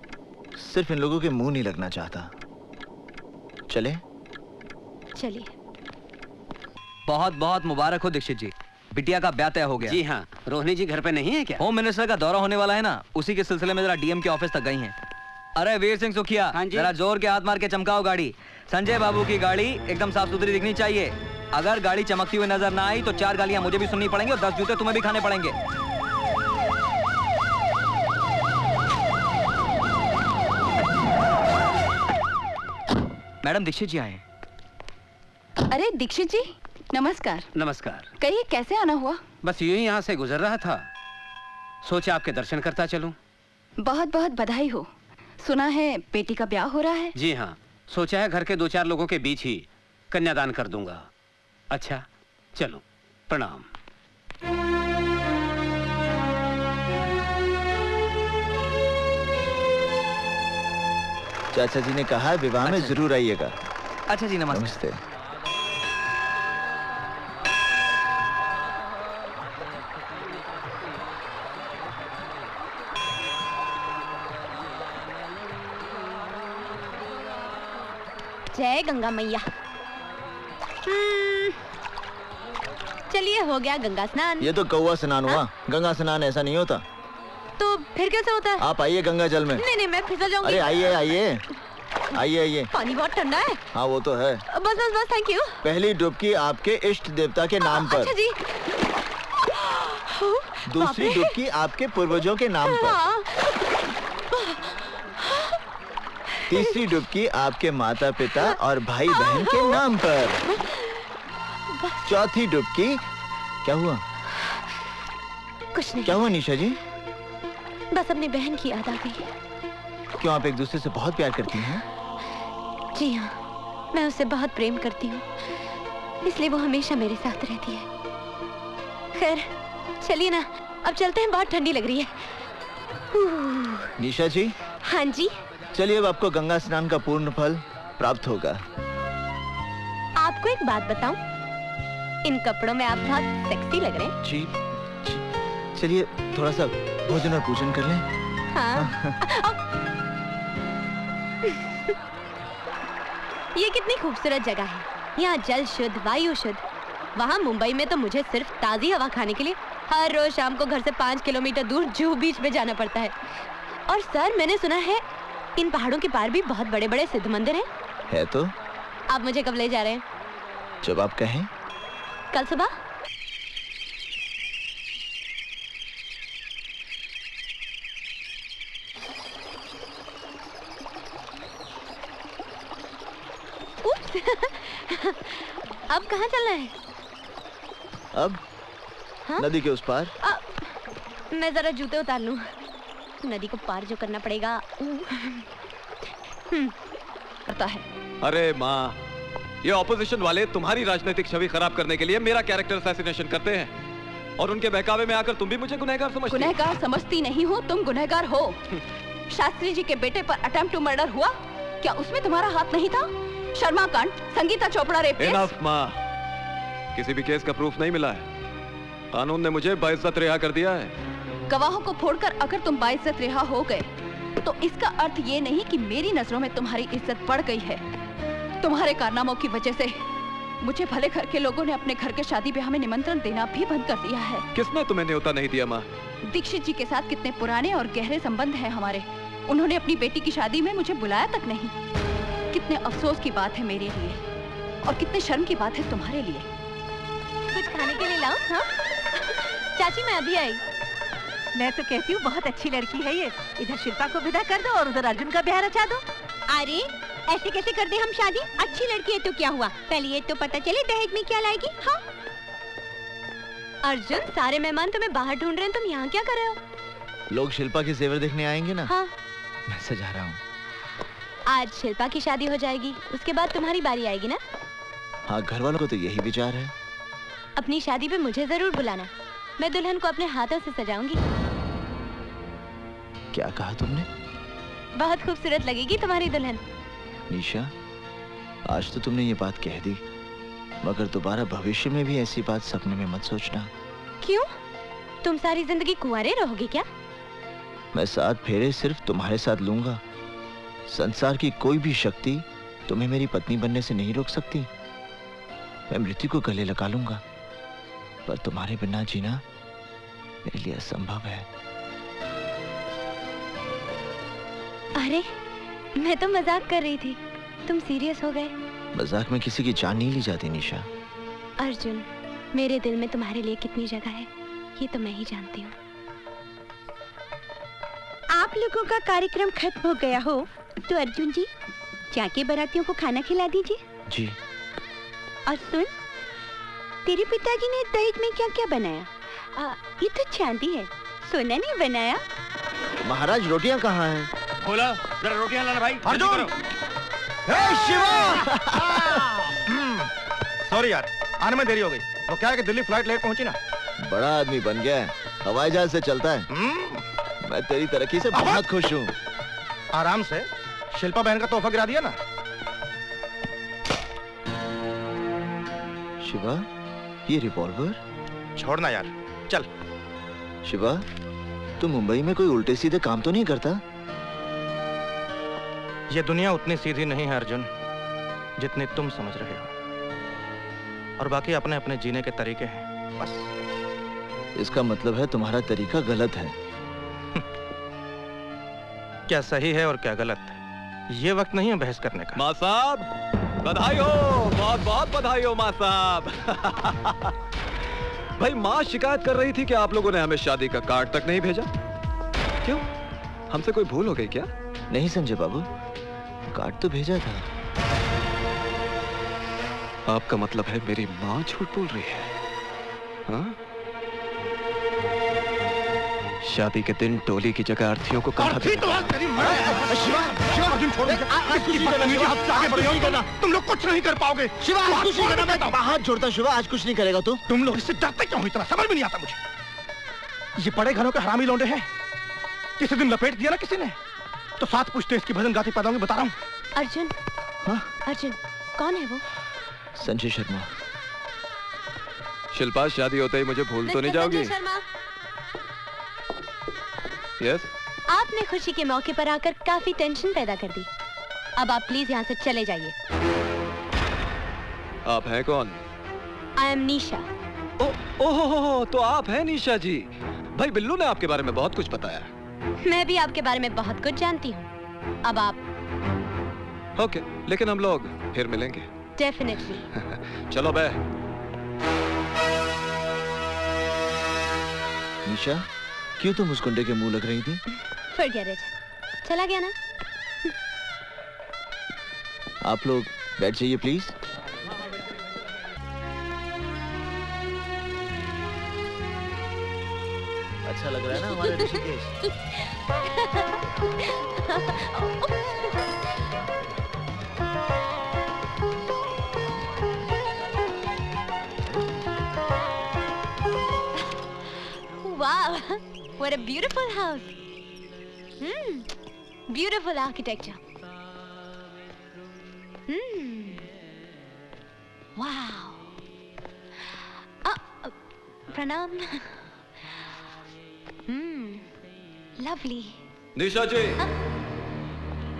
सिर्फ इन लोगों के मुंह नहीं लगना चाहता। चले? चलिए। बहुत बहुत मुबारक हो दीक्षित जी, बिटिया का ब्याह तय हो गया। जी हाँ, रोहिणी जी घर पे नहीं है क्या? होम मिनिस्टर का दौरा होने वाला है ना, उसी के सिलसिले में जरा डीएम के ऑफिस तक गई हैं। अरे वीर सिंह सुखिया, जरा जोर के हाथ मार के चमकाओ गाड़ी। संजय बाबू की गाड़ी एकदम साफ सुथरी दिखनी चाहिए। अगर गाड़ी चमकती हुई नजर ना आई तो 4 गालियां मुझे भी सुननी पड़ेंगी और 10 जूते तुम्हें भी खाने पड़ेंगे। मैडम दीक्षित जी आए। अरे दीक्षित जी, नमस्कार। नमस्कार। कहिए कैसे आना हुआ? बस यूं ही यहाँ से गुजर रहा था, सोचा आपके दर्शन करता चलूं। बहुत बहुत बधाई हो। सुना है बेटी का ब्याह हो रहा है? जी हाँ, सोचा है घर के 2-4 लोगों के बीच ही कन्यादान कर दूंगा। अच्छा चलो, प्रणाम। चाचा जी ने कहा विवाह में जरूर आइएगा। अच्छा जी, नमस्ते। नमस्ते। जय गंगा मैया। चलिए, हो गया गंगा स्नान। ये तो कौवा स्नान हुआ, गंगा स्नान ऐसा नहीं होता। तो फिर कैसे होता है? आप आइए गंगा जल में। नहीं नहीं, मैं फिसल जाऊंगी। अरे आइए आइए आइए आइए। पानी बहुत ठंडा है। हाँ वो तो है। बस बस बस, थैंक यू। पहली डुबकी आपके इष्ट देवता के नाम पर। अच्छा जी। दूसरी डुबकी आपके पूर्वजों के नाम पर। तीसरी डुबकी आपके माता पिता और भाई बहन के नाम पर। चौथी डुबकी। क्या हुआ? कुछ नहीं। क्या हुआ निशा जी? बस अपनी बहन की याद आ गई। क्यों, आप एक दूसरे से बहुत प्यार करती हैं? जी हाँ, मैं उससे बहुत प्रेम करती हूँ, इसलिए वो हमेशा मेरे साथ रहती है। खैर चलिए ना, अब चलते हैं, बहुत ठंडी लग रही है। निशा जी। हाँ जी। चलिए, अब आपको गंगा स्नान का पूर्ण फल प्राप्त होगा। आपको एक बात बताऊं, इन कपड़ों में आप बहुत सेक्सी लग रहे हैं। जी, चलिए थोड़ा सा भोजन और पूजन कर लें। हाँ। ये कितनी खूबसूरत जगह है। यहाँ जल शुद्ध, वायु शुद्ध। वहाँ मुंबई में तो मुझे सिर्फ ताज़ी हवा खाने के लिए हर रोज शाम को घर से 5 किलोमीटर दूर जुहू बीच में जाना पड़ता है। और सर, मैंने सुना है इन पहाड़ों के पार भी बहुत बड़े बड़े सिद्ध मंदिर हैं। है तो। आप मुझे कब ले जा रहे हैं? जब आप कहें। कल सुबह? अब कहाँ चलना है? अब हाँ? नदी के उस पार। मैं जरा जूते उतार लूं, नदी को पार जो करना पड़ेगा। पता है। अरे माँ, ये ऑपोजिशन वाले तुम्हारी राजनीतिक छवि खराब करने के लिए मेरा कैरेक्टर असैसिनेशन करते हैं, और उनके बहकावे में आकर तुम भी मुझे गुनहगार समझती हो। गुनहगार समझती नहीं हो, तुम गुनहगार हो। शास्त्री जी के बेटे पर अटेम्प्ट टू मर्डर हुआ, क्या उसमें तुम्हारा हाथ नहीं था? शर्मा कांड, Sangeeta Chopra rape case. Enough माँ, किसी भी केस का प्रूफ नहीं मिला है। कानून ने मुझे बाइज्जत रिहा कर दिया है। गवाहों को फोड़कर अगर तुम बाइज्जत रिहा हो गए तो इसका अर्थ ये नहीं कि मेरी नजरों में तुम्हारी इज्जत बढ़ गई है। तुम्हारे कारनामों की वजह से मुझे भले घर के लोगों ने अपने घर के शादी ब्याह में निमंत्रण देना भी बंद कर दिया है। किसने तुम्हें न्योता नहीं दिया माँ? दीक्षित जी के साथ कितने पुराने और गहरे संबंध हैं हमारे। उन्होंने अपनी बेटी की शादी में मुझे बुलाया तक नहीं। कितने अफसोस की बात है मेरे लिए, और कितने शर्म की बात है तुम्हारे लिए। कुछ खाने के लिए लाओ। हाँ? चाची, मैं अभी आई। मैं तो कहती हूँ बहुत अच्छी लड़की है ये। इधर शिल्पा को विदा कर दो और उधर अर्जुन का ब्याह रचा दो। अरे ऐसे कैसे कर दे हम शादी? अच्छी लड़की है तो क्या हुआ, पहले ये तो पता चले दहेज में क्या लाएगी। हाँ अर्जुन, सारे मेहमान तुम्हें बाहर ढूंढ रहे हैं, तुम यहाँ क्या कर रहे हो? लोग शिल्पा के जेवर देखने आएंगे ना। हाँ। मैं सजा रहा हूँ। आज शिल्पा की शादी हो जाएगी, उसके बाद तुम्हारी बारी आएगी ना। हाँ, घर वालों को तो यही विचार है। अपनी शादी पे मुझे जरूर बुलाना, मैं दुल्हन को अपने हाथों से सजाऊंगी। क्या कहा तुमने? बहुत खूबसूरत लगेगी तुम्हारी दुल्हन। निशा, आज तो तुमने ये बात कह दी, मगर दोबारा भविष्य में भी ऐसी बात सपने में मत सोचना। क्यों? तुम सारी जिंदगी कुंवारे रहोगे क्या? मैं 7 फेरे सिर्फ तुम्हारे साथ लूंगा। संसार की कोई भी शक्ति तुम्हें मेरी पत्नी बनने से नहीं रोक सकती। मैं मृत्यु को गले लगा लूंगा, पर तुम्हारे बिना जीना मेरे लिए असंभव है। अरे, मैं तो मजाक कर रही थी, तुम सीरियस हो गए। मजाक में किसी की जान नहीं ली जाती निशा। अर्जुन, मेरे दिल में तुम्हारे लिए कितनी जगह है ये तो मैं ही जानती हूँ। आप लोगों का कार्यक्रम खत्म हो गया हो तो अर्जुन जी जाके बारातियों को खाना खिला दीजिए। जी। और सुन, तेरे पिताजी ने दहेज में क्या क्या बनाया? ये तो चांदी है, सोना नहीं बनाया। महाराज रोटियां कहाँ हैं? बोला जरा रोटियां लाना भाई। अर्जुन! शिवा! सॉरी यार, आने में देरी हो गई। वो क्या है कि दिल्ली फ्लाइट लेट पहुंची ना। बड़ा आदमी बन गया है, हवाई जहाज से चलता है। मैं तेरी तरक्की से बहुत खुश हूँ। आराम से शिल्पा बहन का तोहफा गिरा दिया ना। शिवा, ये रिवॉल्वर छोड़ना यार, चल। शिवा, तू मुंबई में कोई उल्टे सीधे काम तो नहीं करता? ये दुनिया उतनी सीधी नहीं है अर्जुन, जितनी तुम समझ रहे हो। और बाकी अपने अपने जीने के तरीके हैं, बस। इसका मतलब है तुम्हारा तरीका गलत है। क्या सही है और क्या गलत, ये वक्त नहीं है बहस करने का। माँ साहब, बधाई हो, बहुत बहुत बधाई हो माँ साहब। भाई, माँ शिकायत कर रही थी कि आप लोगों ने हमें शादी का कार्ड तक नहीं भेजा। क्यों? हमसे कोई भूल हो गई क्या? नहीं संजय बाबू, कार्ड तो भेजा था। आपका मतलब है मेरी माँ झूठ बोल रही है? हाँ? शादी के दिन टोली की जगह अर्थी को कहा अर्जी तो आज तेरी मां है। शिवा, शिवा, अर्जुन छोड़ दे। आज कुछ नहीं करना, आप आगे बढ़ो नहीं करना। तुम लोग कुछ नहीं कर पाओगे। शिवा, आज कुछ नहीं करना। मैं हाथ जोड़ता शिवा, आज कुछ नहीं करेगा तू। तुम लोग इससे डरते क्यों हो इतना, समझ में नहीं आता मुझे। ये बड़े घरों के हरामी लौंडे हैं। किसी दिन लपेट दिया ना किसी ने, तो 7 पुश्ते इसकी भजन गाती पैदा होंगी, बता रहा हूँ। अर्जुन, अर्जुन, कौन है वो? संजय शर्मा। शिल्पा, शादी होते ही मुझे भूल तो नहीं जाओगी? यस। आपने खुशी के मौके पर आकर काफी टेंशन पैदा कर दी। अब आप प्लीज यहाँ से चले जाइए। आप हैं कौन? आई एम निशा। ओहो, तो आप हैं निशा जी। भाई बिल्लू ने आपके बारे में बहुत कुछ बताया। मैं भी आपके बारे में बहुत कुछ जानती हूँ। अब आप ओके, लेकिन हम लोग फिर मिलेंगे। डेफिनेटली। चलो बे। निशा, क्यों तुम उस गुंडे के मुंह लग रही थी? Forget it. चला गया ना? आप लोग बैठ जाइए प्लीज। अच्छा लग रहा है ना हमारे Rishikesh? Wow, what a beautiful house. Beautiful architecture. Wow. Pranam. Lovely. Nisha ji,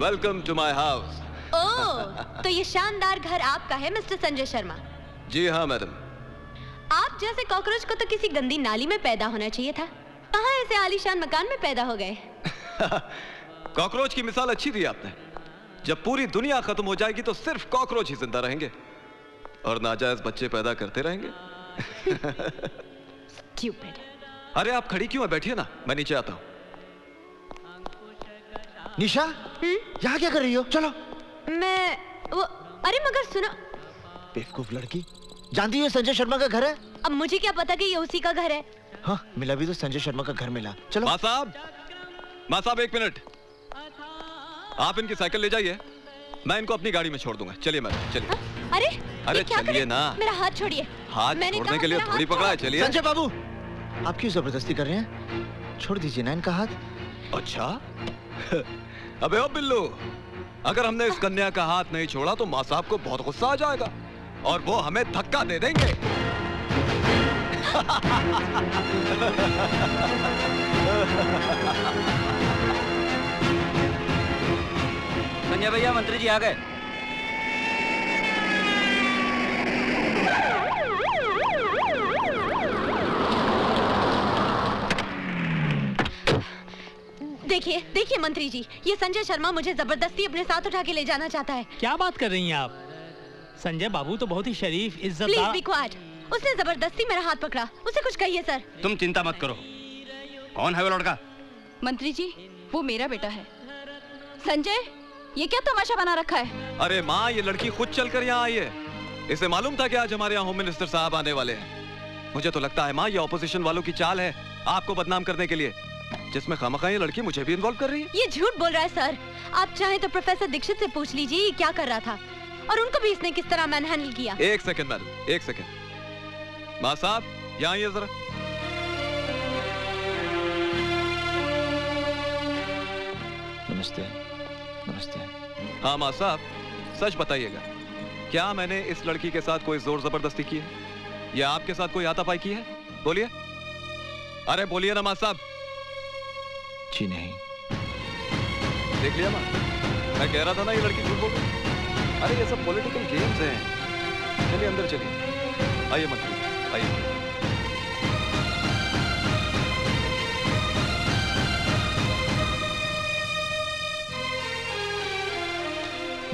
welcome to my house. Oh, तो ये शानदार घर आपका है मिस्टर संजय शर्मा? जी हाँ मैडम। आप जैसे कॉकरोच को तो किसी गंदी नाली में पैदा होना चाहिए था। कहाँ ऐसे आलीशान मकान में पैदा हो गए? कॉकरोच की मिसाल अच्छी दी आपने। जब पूरी दुनिया खत्म हो जाएगी तो सिर्फ कॉकरोच ही जिंदा रहेंगे और नाजायज बच्चे पैदा करते रहेंगे। Stupid. अरे आप खड़ी क्यों है? बैठिए ना, मैं नीचे आता हूँ। निशा, यहाँ क्या कर रही हो? चलो। मैं वो, अरे मगर सुनो। बेवकूफ लड़की, जानती हो संजय शर्मा का घर है? अब मुझे क्या पता कि ये उसी का घर है। हाँ, मिला भी तो संजय शर्मा का घर मिला। चलो। माँ साहब 1 मिनट। आप इनकी साइकिल ले जाइए, मैं इनको अपनी गाड़ी में छोड़ दूंगा। चलिए मैडम, चलिए। अरे चलिए ना। मेरा हाथ छोड़िए। हाथ छोड़ने के लिए थोड़ी पकड़ा है। चलिए। संजय बाबू, आप क्यों जबरदस्ती कर रहे हैं? छोड़ दीजिए ना इनका हाथ। अच्छा, अबे ओ बिल्लू, अगर हमने इस कन्या का हाथ नहीं छोड़ा तो माँ साहब को बहुत गुस्सा आ जाएगा और वो हमें धक्का दे देंगे। संजय भैया, मंत्री जी आ गए। देखिए देखिए मंत्री जी, ये संजय शर्मा मुझे जबरदस्ती अपने साथ उठा के ले जाना चाहता है। क्या बात कर रही हैं आप? संजय बाबू तो बहुत ही शरीफ, प्लीज इज्जतदार। Be quiet. उसने जबरदस्ती मेरा हाथ पकड़ा, उसे कुछ कहिए सर। तुम चिंता मत करो। कौन है वो लड़का? मंत्री जी, वो मेरा बेटा है। संजय, ये क्या तमाशा बना रखा है? अरे माँ, ये लड़की खुद चलकर यहाँ आई है। इसे मालूम था कि आज हमारे यहाँ होम मिनिस्टर साहब आने वाले हैं। मुझे तो लगता है माँ, ये ऑपोजिशन वालों की चाल है आपको बदनाम करने के लिए, जिसमें खामखा ये लड़की मुझे भी इन्वॉल्व कर रही है। ये झूठ बोल रहा है सर। आप चाहें तो प्रोफेसर दीक्षित से पूछ लीजिए ये क्या कर रहा था और उनको भी इसने किस तरह मैनहैंडल किया। एक सेकंड मैडम, एक सेकंड। माँ साहब, यहाँ आइए जरा। नमस्ते। नमस्ते। हाँ माँ साहब, सच बताइएगा, क्या मैंने इस लड़की के साथ कोई जोर जबरदस्ती की है या आपके साथ कोई हाथापाई की है? बोलिए, अरे बोलिए ना माँ साहब। जी नहीं। देख लिया माँ, मैं कह रहा था ना ये लड़की झूठ बोल रही। अरे ये सब पॉलिटिकल गेम्स हैं। चलिए अंदर चलिए। आइए मंत्री, आइए।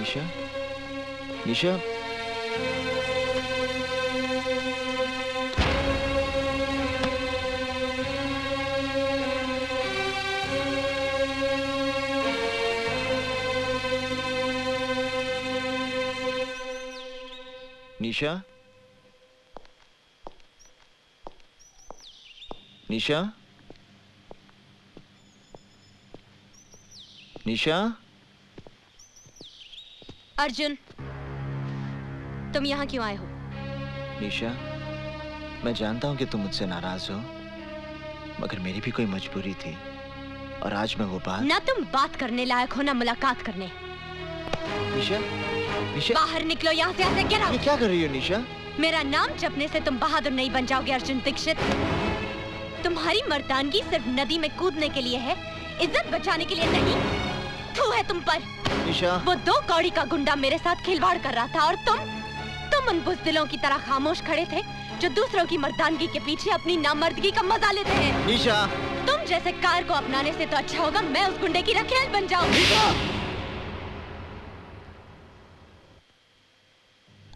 निशा, निशा, निशा, निशा, निशा। अर्जुन, तुम यहाँ क्यों आए हो? निशा, मैं जानता हूँ कि तुम मुझसे नाराज हो, मगर मेरी भी कोई मजबूरी थी और आज मैं वो बात। ना तुम बात करने लायक हो ना मुलाकात करने। निशा, निशा, बाहर निकलो यहाँ से। ऐसे गिरा। ये क्या कर रही हो निशा? मेरा नाम जपने से तुम बहादुर नहीं बन जाओगे अर्जुन दीक्षित। तुम्हारी मर्दानगी सिर्फ नदी में कूदने के लिए है, इज्जत बचाने के लिए नहीं। थू है तुम पर। निशा, वो 2 कौड़ी का गुंडा मेरे साथ खिलवाड़ कर रहा था और तुम उन बुज़दिलों की तरह खामोश खड़े थे जो दूसरों की मर्दानगी के पीछे अपनी नामर्दगी का मजा लेते हैं। निशा, तुम जैसे कार को अपनाने से तो अच्छा होगा मैं उस गुंडे की रखेल बन जाऊं।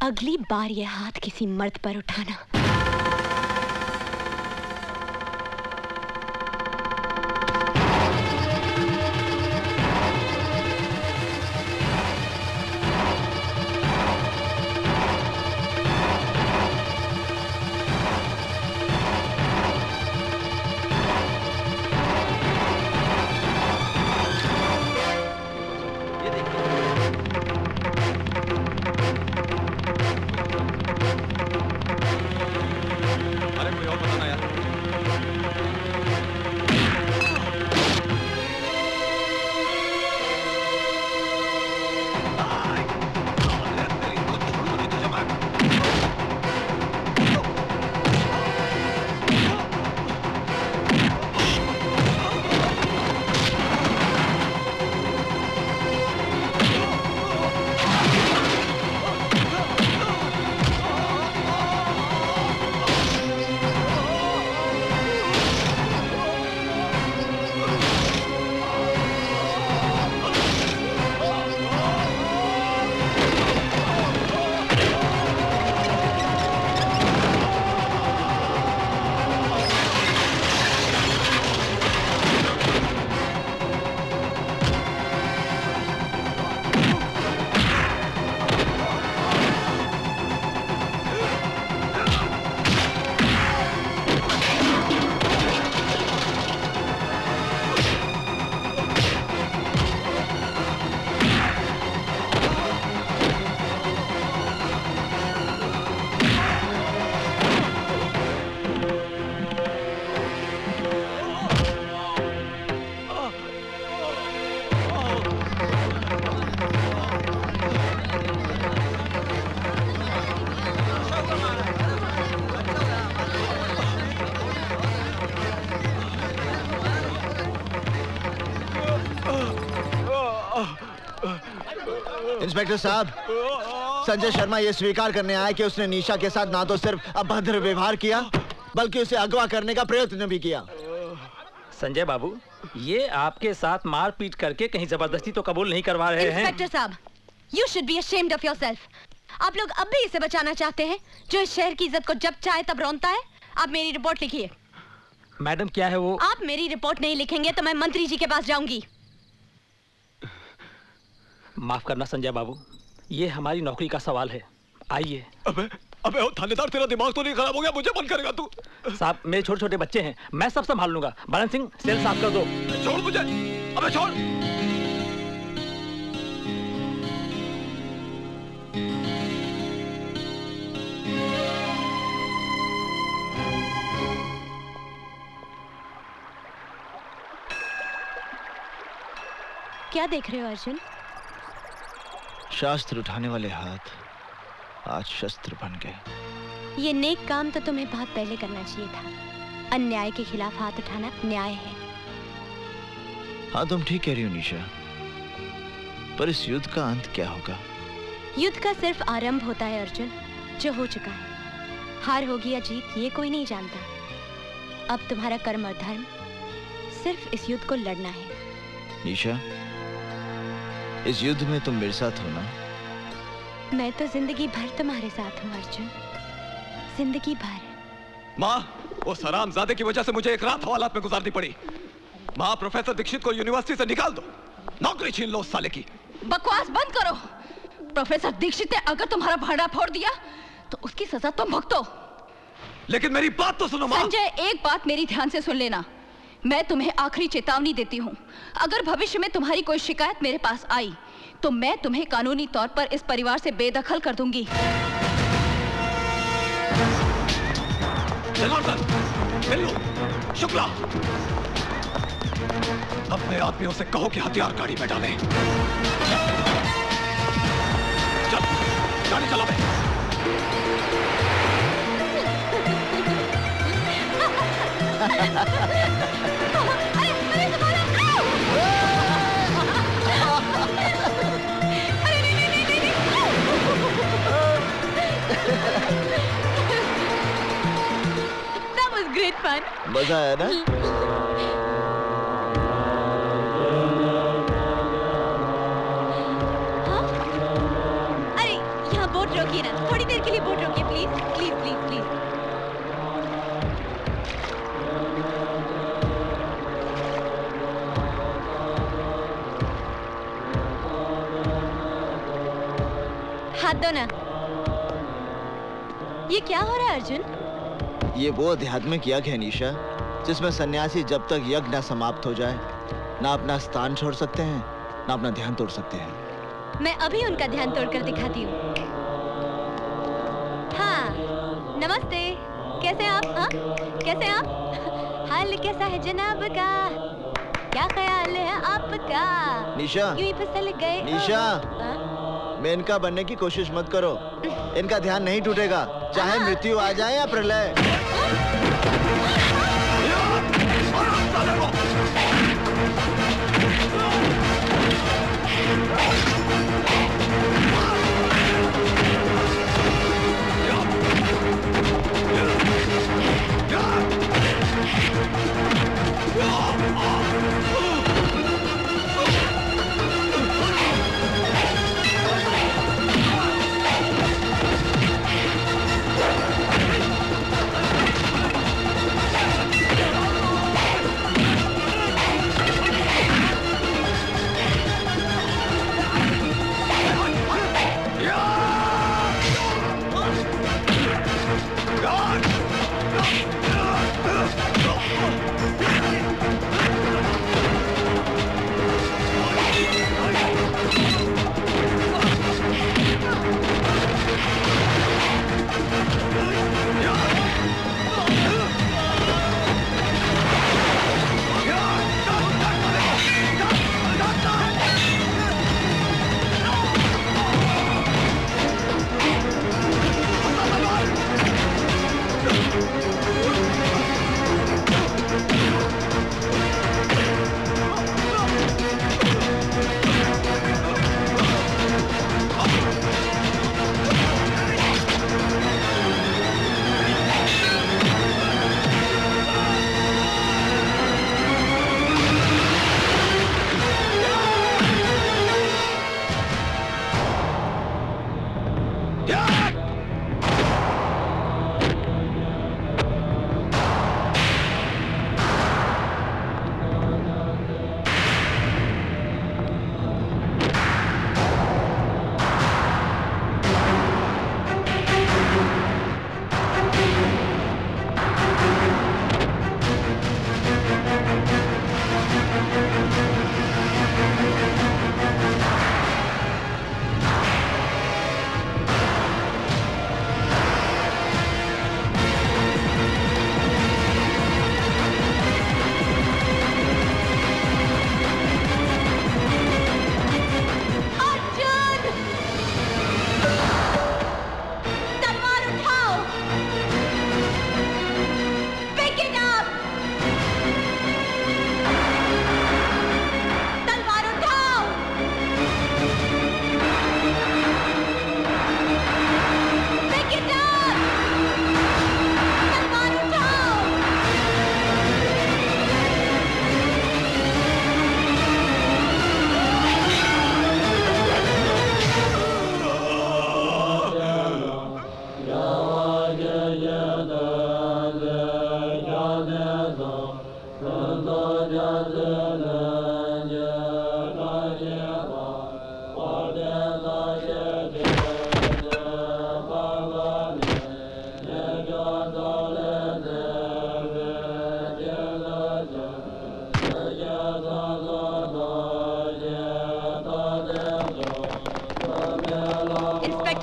अगली बार ये हाथ किसी मर्द पर उठाना। इंस्पेक्टर साहब, संजय शर्मा ये स्वीकार करने आया कि उसने निशा के साथ ना तो सिर्फ अभद्र व्यवहार किया बल्कि उसे अगवा करने का प्रयत्न भी किया। संजय बाबू, ये आपके साथ मारपीट करके कहीं जबरदस्ती तो कबूल नहीं करवा रहे हैं। इंस्पेक्टर साहब, you should be ashamed of yourself। आप लोग अब भी इसे बचाना चाहते हैं जो इस शहर की इज्जत को जब चाहे तब रौंदता है। आप मेरी रिपोर्ट लिखिए। मैडम क्या है वो? आप मेरी रिपोर्ट नहीं लिखेंगे तो मैं मंत्री जी के पास जाऊंगी। माफ करना संजय बाबू, ये हमारी नौकरी का सवाल है। आइए। अबे ओ थानेदार, तेरा दिमाग तो नहीं खराब हो गया? मुझे बंद करेगा तू? साहब, मेरे छोटे छोटे बच्चे हैं, मैं सब संभाल लूंगा। बरन सिंह, सेल साफ कर दो। छोड़ मुझे, अबे छोड़। क्या देख रहे हो अर्जुन? शास्त्र उठाने वाले हाथ आज शस्त्र बन गए। ये नेक काम तो तुम्हें बहुत पहले करना चाहिए था। अन्याय के खिलाफ हाथ उठाना न्याय है। हाँ, तुम ठीक कह रही हो निशा, पर इस युद्ध का अंत क्या होगा? युद्ध का सिर्फ आरंभ होता है अर्जुन, जो हो चुका है। हार होगी या जीत ये कोई नहीं जानता। अब तुम्हारा कर्म और धर्म सिर्फ इस युद्ध को लड़ना है। निशा, इस युद्ध में तुम मेरे साथ हो ना? मैं तो जिंदगी भर तुम्हारे साथ हूँ अर्जुन, जिंदगी भर। माँ, वो हरामजादे की वजह से मुझे एक रात हवालात में गुजारनी पड़ी। माँ, प्रोफेसर दीक्षित को यूनिवर्सिटी से निकाल दो, नौकरी छीन लो उस साले की। बकवास बंद करो। प्रोफेसर दीक्षित ने अगर तुम्हारा भाड़ा फोड़ दिया तो उसकी सजा तुम भुगतो। लेकिन मेरी बात तो सुनो माँ। संजय, एक बात मेरी ध्यान से सुन लेना। मैं तुम्हें आखिरी चेतावनी देती हूँ। अगर भविष्य में तुम्हारी कोई शिकायत मेरे पास आई तो मैं तुम्हें कानूनी तौर पर इस परिवार से बेदखल कर दूंगी। जनार्दन, बिल्लू, शुक्ला, अपने आदमियों से कहो कि हथियार गाड़ी में डालें। चल, गाड़ी चला बे। That was great fun. मजा आया ना? हाँ? अरे यहाँ बोट रोकिए ना, थोड़ी देर के लिए बोट रोकिए प्लीज प्लीज प्लीज प्लीज। हाथ दो ना। ये क्या हो रहा है अर्जुन? ये वो आध्यात्मिक यज्ञ है निशा, जिसमें सन्यासी जब तक यज्ञ न समाप्त हो जाए ना अपना स्थान छोड़ सकते हैं ना अपना ध्यान तोड़ सकते हैं। मैं अभी उनका ध्यान तोड़कर दिखाती हूँ। हाँ, नमस्ते, कैसे आप? हाँ, कैसे आप? हाल कैसा है जनाब का? क्या ख्याल है आपका? निशा, यूं ही फिसल गए। निशा, मैं इनका बनने की कोशिश मत करो। इनका ध्यान नहीं टूटेगा, चाहे मृत्यु आ जाए या प्रलय।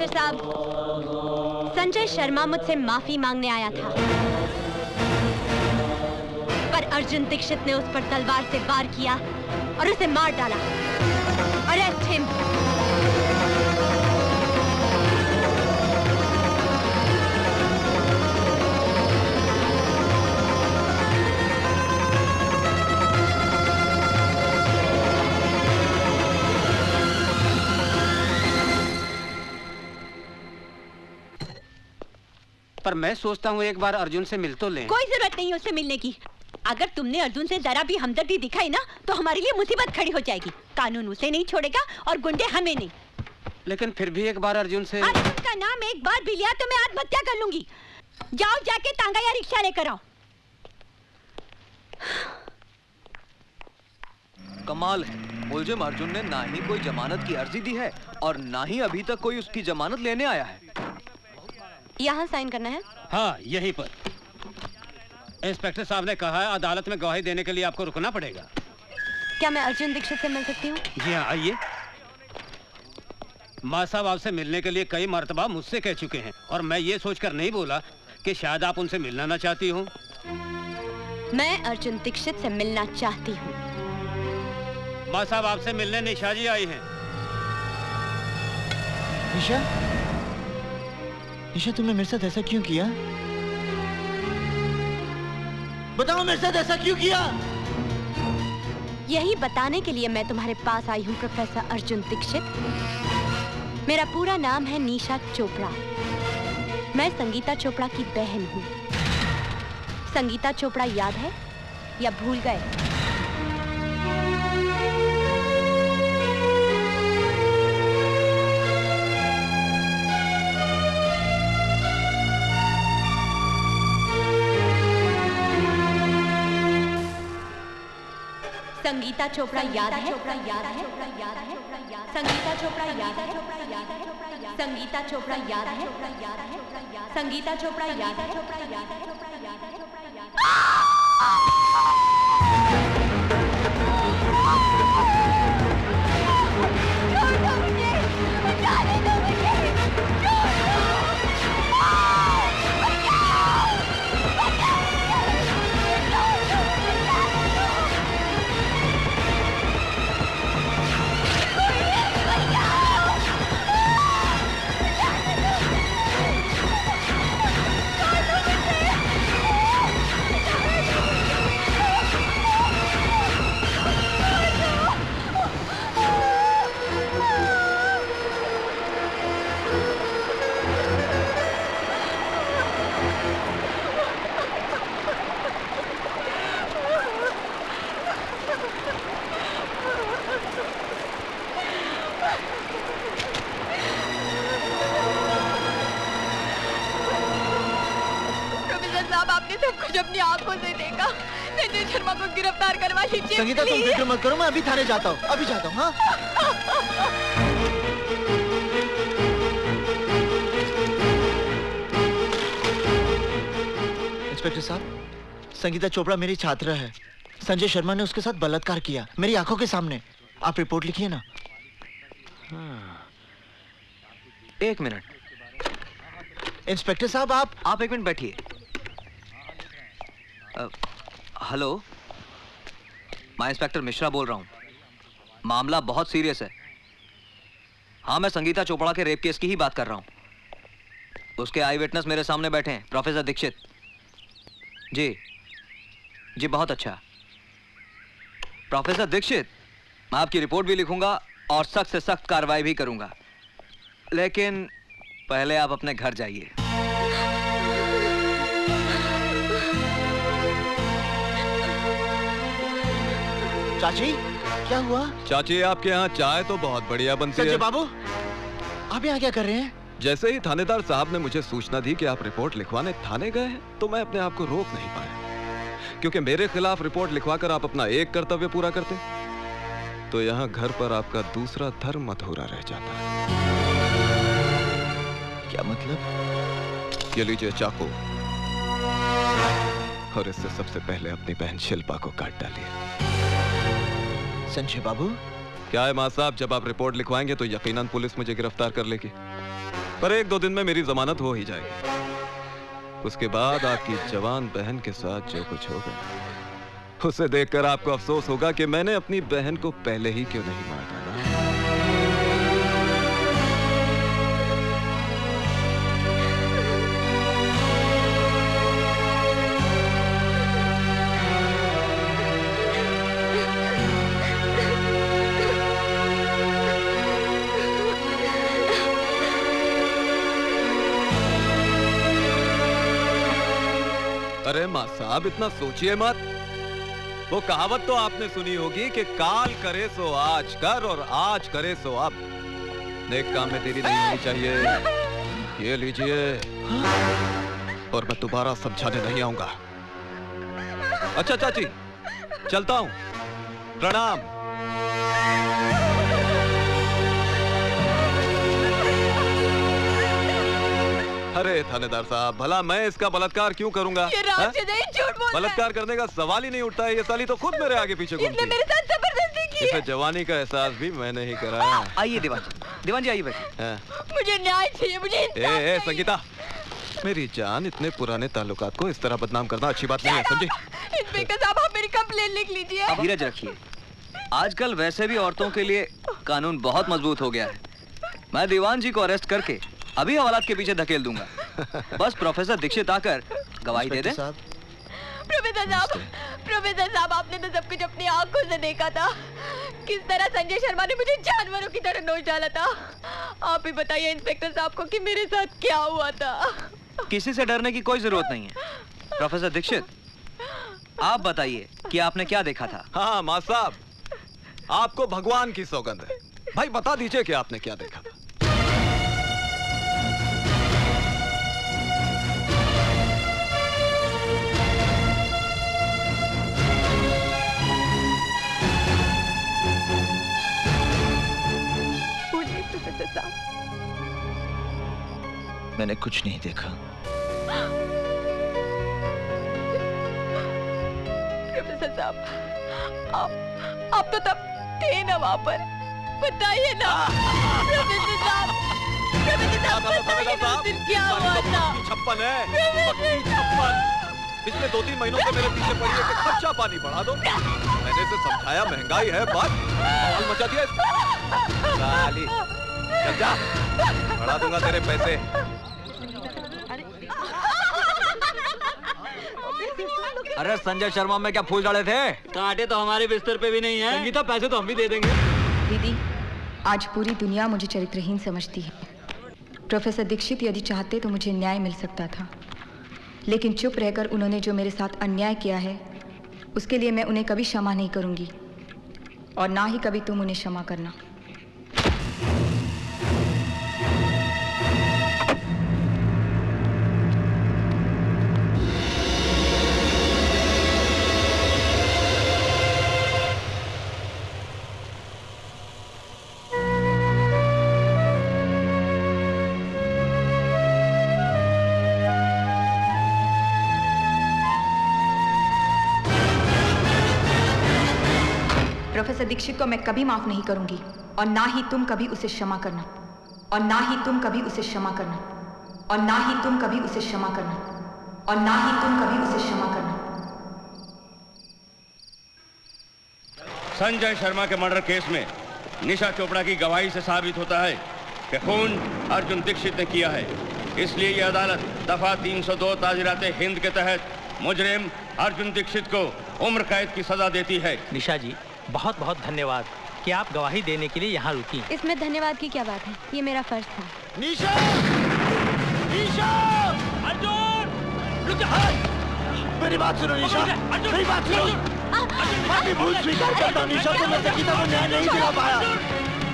इंस्पेक्टर साहब, संजय शर्मा मुझसे माफी मांगने आया था, पर अर्जुन दीक्षित ने उस पर तलवार से वार किया और उसे मार डाला। Arrest him. पर मैं सोचता हूँ एक बार अर्जुन से मिल तो लें। कोई जरूरत नहीं उससे मिलने की। अगर तुमने अर्जुन से जरा भी हमदर्दी दिखाई ना तो हमारे लिए मुसीबत खड़ी हो जाएगी। कानून उसे नहीं छोड़ेगा और गुंडे हमें नहीं। लेकिन फिर भी एक बार अर्जुन से। अर्जुन का नाम एक बार भी लिया तो मैं आत्महत्या कर लूंगी। जाओ जाके तांगा या रिक्शा लेकर आओ। कमाल है, मुलजिम अर्जुन ने ना ही कोई जमानत की अर्जी दी है और ना ही अभी तक कोई उसकी जमानत लेने आया है। यहाँ साइन करना है? हाँ, यहीं पर। इंस्पेक्टर साहब ने कहा है अदालत में गवाही देने के लिए आपको रुकना पड़ेगा। क्या मैं अर्जुन दीक्षित से मिल सकती हूँ? जी हाँ, आइए। माँ साहब आपसे मिलने के लिए कई मर्तबा मुझसे कह चुके हैं और मैं ये सोचकर नहीं बोला कि शायद आप उनसे मिलना ना चाहती हूँ। मैं अर्जुन दीक्षित से मिलना चाहती हूँ। माँ साहब आपसे मिलने निशा जी आई हैं। निशा, निशा तुमने मेरे साथ ऐसा क्यों किया? बताओ मेरे साथ ऐसा क्यों किया? यही बताने के लिए मैं तुम्हारे पास आई हूँ प्रोफेसर अर्जुन दीक्षित। मेरा पूरा नाम है निशा चोपड़ा। मैं संगीता चोपड़ा की बहन हूँ। संगीता चोपड़ा याद है या भूल गए? संगीता चोपड़ा याद है? संगीता चोपड़ा याद है? संगीता चोपड़ा याद है? संगीता चोपड़ा याद है? अपनी आंखों से देखा। संजय शर्मा को गिरफ्तार करवा लीजिए। संगीता तुम फिक्र मत करो, मैं अभी थाने जाता हूँ, अभी जाता हूँ। हाँ? इंस्पेक्टर साहब, संगीता चोपड़ा मेरी छात्रा है। संजय शर्मा ने उसके साथ बलात्कार किया मेरी आंखों के सामने। आप रिपोर्ट लिखिए ना। एक मिनट। इंस्पेक्टर साहब, आप एक मिनट बैठिए। हेलो, मैं इंस्पेक्टर मिश्रा बोल रहा हूँ। मामला बहुत सीरियस है। हाँ, मैं संगीता चोपड़ा के रेप केस की ही बात कर रहा हूँ। उसके आई विटनेस मेरे सामने बैठे हैं, प्रोफेसर दीक्षित। जी जी, बहुत अच्छा। प्रोफेसर दीक्षित, मैं आपकी रिपोर्ट भी लिखूंगा और सख्त से सख्त कार्रवाई भी करूंगा, लेकिन पहले आप अपने घर जाइए। चाची, क्या हुआ? चाची, आपके यहाँ चाय तो बहुत बढ़िया बनती है। संजय बाबू, आप यहाँ क्या कर रहे हैं? जैसे ही थानेदार साहब ने मुझे सूचना दी कि आप रिपोर्ट लिखवाने थाने गए हैं, तो मैं अपने आप को रोक नहीं पाया, क्योंकि मेरे खिलाफ रिपोर्ट लिखवाकर आप अपना एक कर्तव्य पूरा करते तो यहाँ घर पर आपका दूसरा धर्म अधूरा रह जाता है। क्या मतलब? ये लीजिए चाकू, और इससे सबसे पहले अपनी बहन शिल्पा को काट डालिए। संजय बाबू, क्या है मां साहब, जब आप रिपोर्ट लिखवाएंगे तो यकीनन पुलिस मुझे गिरफ्तार कर लेगी। पर 1-2 दिन में मेरी जमानत हो ही जाएगी। उसके बाद आपकी जवान बहन के साथ जो कुछ होगा उसे देखकर आपको अफसोस होगा कि मैंने अपनी बहन को पहले ही क्यों नहीं मार डाला। अरे माँ साहब, इतना सोचिए मत। वो कहावत तो आपने सुनी होगी कि काल करे सो आज कर और आज करे सो अब। नेक काम में देरी नहीं होनी चाहिए। ये लीजिए, और मैं दोबारा समझाने नहीं आऊंगा। अच्छा चाची, चलता हूं। प्रणाम। अरे थानेदार साहब, भला मैं इसका बलात्कार क्यों करूंगा? ये राज नहीं, झूठ बोल रहा है। बलात्कार करने का सवाल ही नहीं उठता है। ये साली तो खुद मेरे आगे पीछे घूमती है। मेरे साथ जबरदस्ती की है। इसे जवानी का एहसास भी मैंने ही कराया। आइए दीवान जी आइए बैठिए। मुझे न्याय चाहिए, मुझे इंसाफ ए संगीता, मेरी जान, इतने पुराने ताल्लुकात को इस तरह बदनाम करना अच्छी बात नहीं है, समझी? इंस्पेक्टर साहब, आप मेरी कंप्लेन लिख लीजिए। धीरज रखिए। आजकल वैसे भी औरतों के लिए कानून बहुत मजबूत हो गया है। मैं दीवान जी को अरेस्ट करके अभी हवालात के पीछे धकेल दूंगा। बस प्रोफेसर दीक्षित आकर गवाही दे दे। प्रोफेसर साहब, आपने तो सब कुछ अपनी आंखों से देखा था। किस तरह संजय शर्मा ने मुझे जानवरों की तरह नोच डाला था। आप ही बताइए इंस्पेक्टर साहब को कि मेरे साथ क्या हुआ था। किसी से डरने की कोई जरूरत नहीं है। प्रोफेसर दीक्षित, आप बताइए कि आपने क्या देखा था? हाँ माँ साहब, आपको भगवान की सौगंध है। भाई बता दीजिए कि आपने क्या देखा था। मैंने कुछ नहीं देखा। प्रोफेसर साहब, आप तो तब थे ना वहाँ पर, बताइए ना। प्रोफेसर साहब, बताइए ना उस दिन क्या हुआ था। 56 है। पिछले 2-3 महीनों से मेरे पीछे पड़ी है कि खर्चा पानी बढ़ा दो। मैंने इसे समझाया, महंगाई है, बात माहौल मचा दिया। साली, चल जा, बढ़ा दूंगा तेरे पैसे। अरे संजय शर्मा में क्या फूल डाले थे? कांटे तो हमारे बिस्तर पे भी नहीं है। संगीता, पैसे तो हम भी दे देंगे। दीदी, आज पूरी दुनिया मुझे चरित्रहीन समझती है। प्रोफेसर दीक्षित यदि चाहते तो मुझे न्याय मिल सकता था, लेकिन चुप रहकर उन्होंने जो मेरे साथ अन्याय किया है उसके लिए मैं उन्हें कभी क्षमा नहीं करूंगी, और ना ही कभी तुम उन्हें क्षमा करना। प्रोफेसर दीक्षित को मैं कभी माफ नहीं करूंगी, और ना ही तुम कभी उसे क्षमा करना, और ना ही तुम कभी उसे क्षमा करना, और ना ही तुम कभी उसे क्षमा करना, और ना ही तुम कभी उसे क्षमा करना। संजय शर्मा के मर्डर केस में निशा चोपड़ा की गवाही से साबित होता है कि खून अर्जुन दीक्षित ने किया है। इसलिए यह अदालत दफा 302 ताजीराते हिंद के तहत मुजरिम अर्जुन दीक्षित को उम्र कैद की सजा देती है। निशा जी, बहुत बहुत धन्यवाद कि आप गवाही देने के लिए यहाँ रुकी। इसमें धन्यवाद की क्या बात है, ये मेरा फर्ज था। निशा! निशा! अर्जुन! रुक जा! मेरी बात सुनो निशा, मेरी बात सुनो। मैं भी भूल स्वीकार करता हूँ निशा, तो मैं संगीता को न्याय नहीं दिला पाया,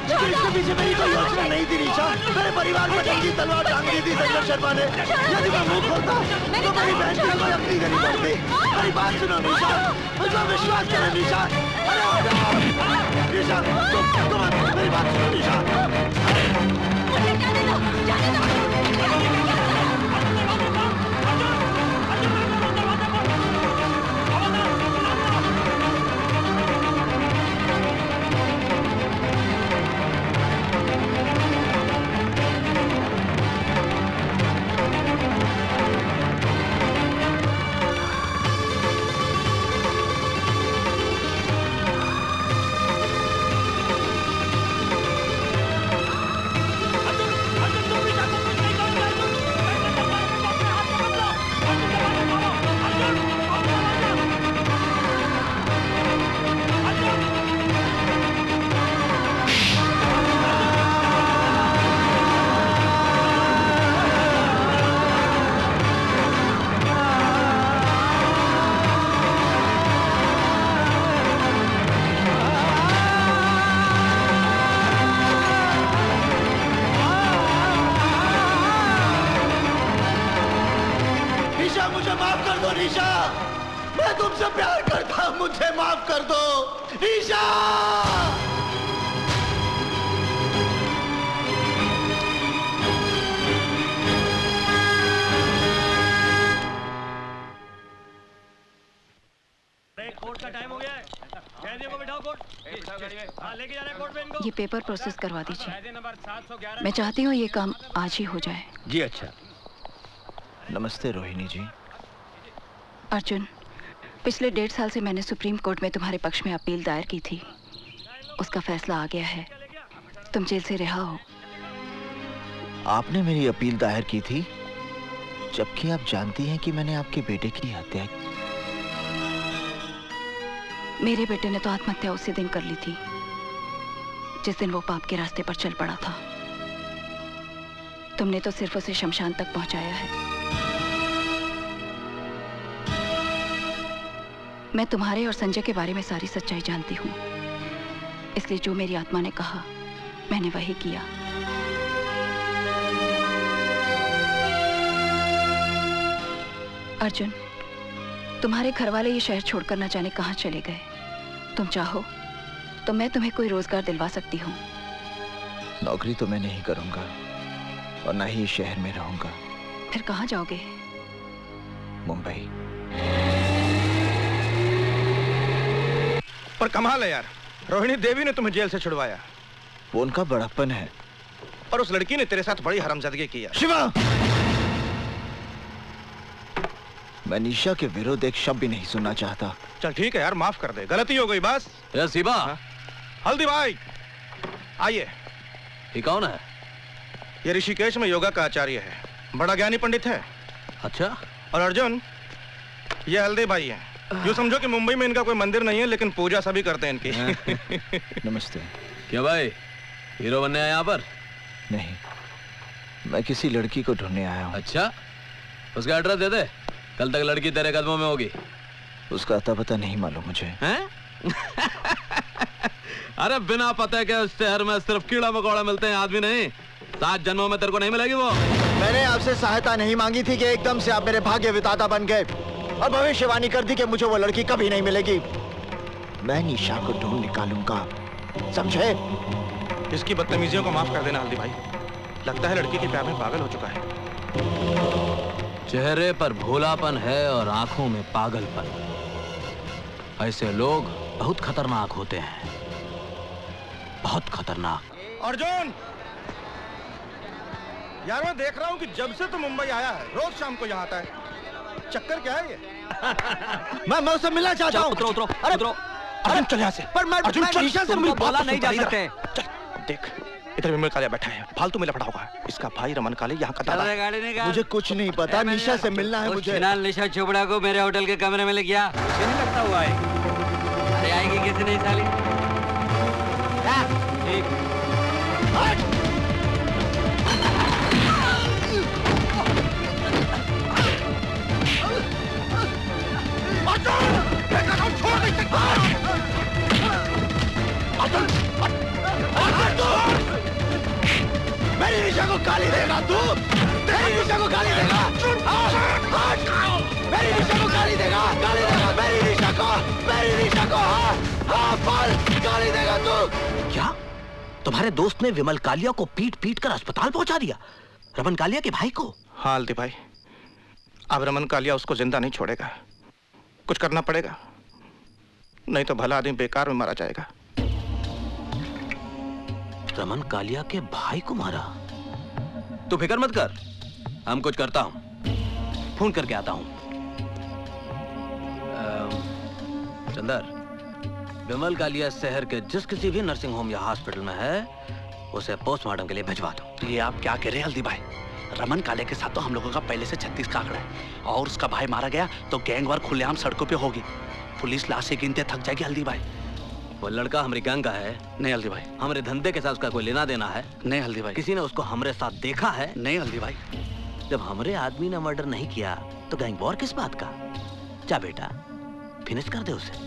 लेकिन इसके पीछे मेरी कोई योजना नहीं थी निशा। मेरे परिवार पर जंगी तलवार टांग दी थी संजय शर्मा ने। यदि मैं मुंह खोलता तो मेरी बहन की कोई अपनी करनी पड़ती। मेरी बात सुनो निशा, मुझे विश्वास करो निशा। अरे निशा, तुम मेरी बात सुनो निशा। दो निशा, मैं तुमसे प्यार करता हूं, मुझे माफ कर दो निशा। कोर्ट का टाइम हो गया है, कैदियों को बिठाओ कोर्ट। हाँ, लेके जा रहे हैं कोर्ट में इनको। ये पेपर प्रोसेस करवा दीजिए। मैं चाहती हूँ ये काम आज ही हो जाए। जी अच्छा। नमस्ते रोहिणी जी। अर्जुन, पिछले 1.5 साल से मैंने सुप्रीम कोर्ट में तुम्हारे पक्ष में अपील दायर की थी। उसका फैसला आ गया है, तुम जेल से रिहा हो। आपने मेरी अपील दायर की थी, जबकि आप जानती हैं कि मैंने आपके बेटे की हत्या की। मेरे बेटे ने तो आत्महत्या उसी दिन कर ली थी जिस दिन वो पाप के रास्ते पर चल पड़ा था। तुमने तो सिर्फ उसे शमशान तक पहुंचाया है। मैं तुम्हारे और संजय के बारे में सारी सच्चाई जानती हूँ, इसलिए जो मेरी आत्मा ने कहा मैंने वही किया। अर्जुन, तुम्हारे घर वाले ये शहर छोड़कर न जाने कहां चले गए। तुम चाहो तो मैं तुम्हें कोई रोजगार दिलवा सकती हूँ। नौकरी तो मैं नहीं करूंगा और ना ही इस शहर में रहूंगा। फिर कहां जाओगे? मुंबई। पर कमाल है यार, रोहिणी देवी ने तुम्हें जेल से छुड़वाया। वो उनका बड़प्पन है। और उस लड़की ने तेरे साथ बड़ी हरामजादगी की है। शिवा, मैं निशा के विरुद्ध एक शब्द भी नहीं सुनना चाहता। चल ठीक है यार, माफ कर दे, गलती हो गई बस। शिवा। हल्दी भाई आइए। ये कौन है? ये ऋषिकेश में योगा का आचार्य है, बड़ा ज्ञानी पंडित है। अच्छा। और अर्जुन, ये हल्दी भाई है। यूँ समझो कि मुंबई में इनका कोई मंदिर नहीं है, लेकिन पूजा सभी करते हैं इनकी। नमस्ते। क्या भाई, हीरो बनने आया यहाँ पर? नहीं, मैं किसी लड़की को ढूंढने आया हूँ। अच्छा, उसका एड्रेस दे दे, कल तक लड़की तेरे कदमों में होगी। उसका अता पता नहीं मालूम मुझे। हैं? अरे बिना पते के उस शहर में सिर्फ कीड़ा मकोड़ा मिलते हैं, आदमी नहीं। 7 जन्मों में तेरे को नहीं मिलेगी वो। मैंने आपसे सहायता नहीं मांगी थी कि एकदम से आप मेरे भाग्य विधाता बन गए और भविष्यवाणी कर दी कि मुझे वो लड़की कभी नहीं मिलेगी। मैं निशा को ढूंढ निकालूंगा, समझे? इसकी बदतमीजियों को माफ कर देना हल्दी भाई। लगता है लड़की के प्यार में पागल हो चुका है। चेहरे पर भोलापन है और आंखों में पागलपन। ऐसे लोग बहुत खतरनाक होते हैं, बहुत खतरनाक। अर्जुन, यार मैं देख रहा हूँ कि जब से तू मुंबई आया है रोज शाम को यहाँ आता है। चक्कर क्या है ये? मैं उससे मिलना चाहता हूँ। उतरो उतरो अरे उतरो। अर्जुन चल यहाँ से। पर मैं अर्जुन चल, निशा से तुमको बोला नहीं जा सकते। चल देख, इधर विमल कालिया बैठा है, फालतू में लफड़ा होगा। इसका भाई रमन काले यहाँ का दादा है। मुझे कुछ नहीं पता, निशा से मिलना है मुझे। फिलहाल निशा चोपड़ा को मेरे होटल के कमरे में ले गया। नहीं लगता हुआ है। अरे आएगी किसी नहीं साली। ठीक। मेरी निशा को गाली देगा तू? मेरी निशा को गाली देगा? मेरी निशा को गाली देगा? गाली देगा मेरी निशा को? मेरी निशा को बोल, गाली देगा तू? क्या तुम्हारे दोस्त ने विमल कालिया को पीट पीट कर अस्पताल पहुंचा दिया? रमन कालिया के भाई को? हाँ हल्दी भाई, अब रमन कालिया उसको जिंदा नहीं छोड़ेगा। कुछ करना पड़ेगा, नहीं तो भला आदमी बेकार में मारा जाएगा। रमन कालिया के भाई को मारा? तू फिक्र मत कर, हम कुछ करता हूं, फोन करके आता हूं। चंदर, विमल कालिया शहर के जिस किसी भी नर्सिंग होम या हॉस्पिटल में है, उसे पोस्टमार्टम के लिए भिजवा दो। ये आप क्या कह रहे हैं हल्दी भाई? रमन काले के साथ तो हम लोगों का पहले से 36 का आंकड़ा है, और उसका भाई मारा गया तो गैंगवार खुलेआम सड़कों पे होगी। पुलिस लाशें गिनते थक जाएगी हल्दी भाई। वो लड़का हमारी गैंग का है? नहीं हल्दी भाई। हमारे धंधे के साथ उसका कोई लेना देना है? नहीं हल्दी भाई। किसी ने उसको हमारे साथ देखा है? नहीं हल्दी भाई। जब हमारे आदमी ने मर्डर नहीं किया तो गैंग वॉर किस बात का? जा बेटा, फिनिश कर दे उसे।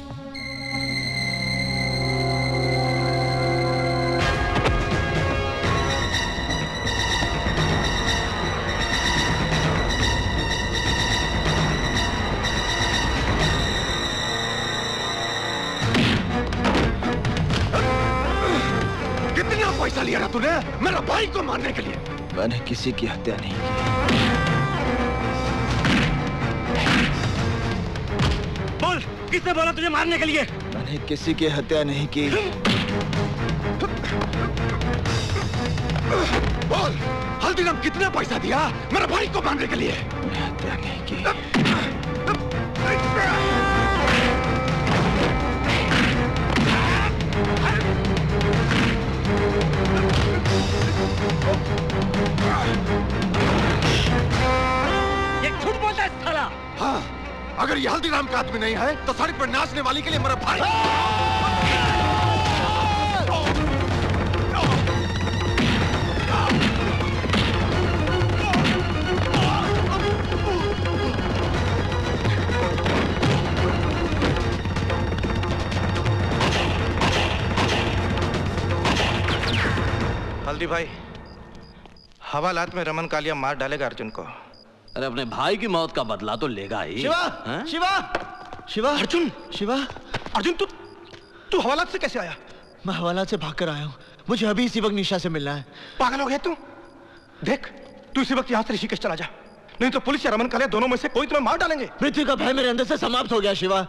पैसा लिया ना तूने मेरा भाई को मारने के लिए? मैंने किसी की हत्या नहीं की। बोल, किसने बोला तुझे मारने के लिए? मैंने किसी की हत्या नहीं की। बोल, हल्दीराम कितने पैसा दिया मेरे भाई को मारने के लिए? मैंने हत्या नहीं की। ये झूठ बोलता है साला। हाँ, अगर ये हल्दीराम का आदमी नहीं है तो सड़क पर नाचने वाली के लिए मेरा भाई। हल्दी भाई, हवालात में रमन कालिया मार डालेगा अर्जुन को। अरे अपने भाई की मौत का बदला तो लेगा ही। शिवा, शिवा, शिवा, अर्जुन, शिवा, अर्जुन तू हवालात से कैसे आया? मैं हवालात से भागकर आया हूँ। मुझे अभी इसी वक्त निशा से मिलना है। पागल हो गया तू? देख, तू इसी वक्त यहाँ से ऋषिकेश चला जा, नहीं तो पुलिस या रमन कालिया दोनों में से कोई तुम्हें मार डालेंगे। मृत्यु का भय मेरे अंदर से समाप्त हो गया शिवा।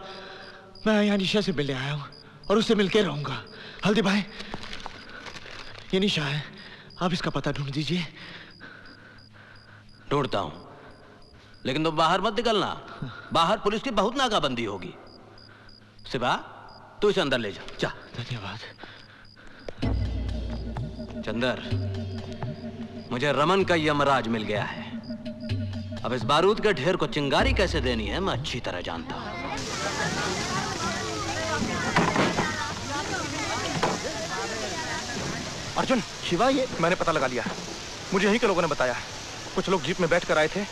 मैं यहाँ निशा से मिलने आया हूँ और उससे मिलकर रहूंगा। हल्दी भाई, ये निशा है, आप इसका पता ढूंढ दीजिए। ढूंढता हूं, लेकिन तुम बाहर मत निकलना। बाहर पुलिस की बहुत नाकाबंदी होगी। शिवा, तू इसे अंदर ले जा। धन्यवाद। चंदर, मुझे रमन का यमराज मिल गया है। अब इस बारूद के ढेर को चिंगारी कैसे देनी है मैं अच्छी तरह जानता हूं। अर्जुन, शिवा, ये मैंने पता लगा लिया। मुझे यहीं के लोगों ने बताया। कुछ लोग जीप में बैठ कर आए थे,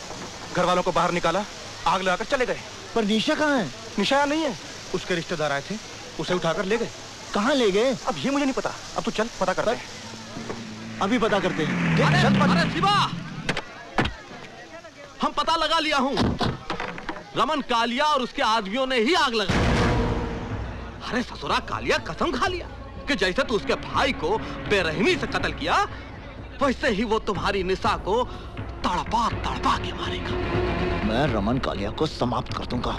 घर वालों को बाहर निकाला, आग लगाकर चले गए। पर निशा कहाँ है? निशा यहाँ नहीं है। उसके रिश्तेदार आए थे, उसे उठाकर ले गए। कहाँ ले गए? अब ये मुझे नहीं पता। अब तू चल पता करते हैं। अभी पता करते हैं। अरे शिवा, हम पता लगा लिया हूं। रमन कालिया और उसके आदमियों ने ही आग लगाई। अरे ससुरा कालिया कसम खा लिया कि जैसे तू उसके भाई को बेरहमी से कत्ल किया, वैसे ही वो तुम्हारी निशा को तड़पा तड़पा के मारेगा। मैं रमन कालिया को समाप्त कर दूंगा।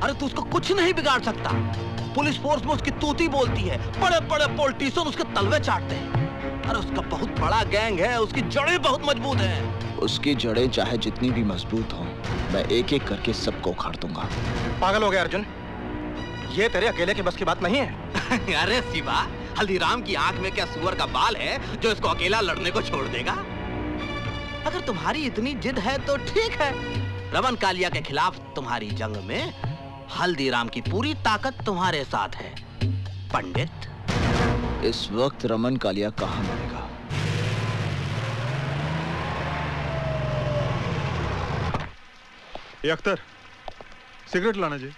अरे तू उसको कुछ नहीं बिगाड़ सकता। पुलिस फोर्स में उसकी तूती बोलती है, बड़े बड़े पॉलिटिशियन उसके तलवे चाटते हैं। अरे उसका बहुत बड़ा गैंग है, उसकी जड़ें बहुत मजबूत हैं। उसकी जड़ें चाहे जितनी भी मजबूत हों, मैं एक एक करके सबको उखाड़ दूंगा। पागल हो गया अर्जुन, ये तेरे अकेले की बस की बात नहीं है। अरे शिवा, हल्दीराम की आंख में क्या सुअर का बाल है जो इसको अकेला लड़ने को छोड़ देगा? अगर तुम्हारी इतनी जिद है तो ठीक है। रमन कालिया के खिलाफ तुम्हारी जंग में हल्दीराम की पूरी ताकत तुम्हारे साथ है। पंडित, इस वक्त रमन कालिया कहाँ मरेगा? ये अख्तर, सिगरेट लाना जी।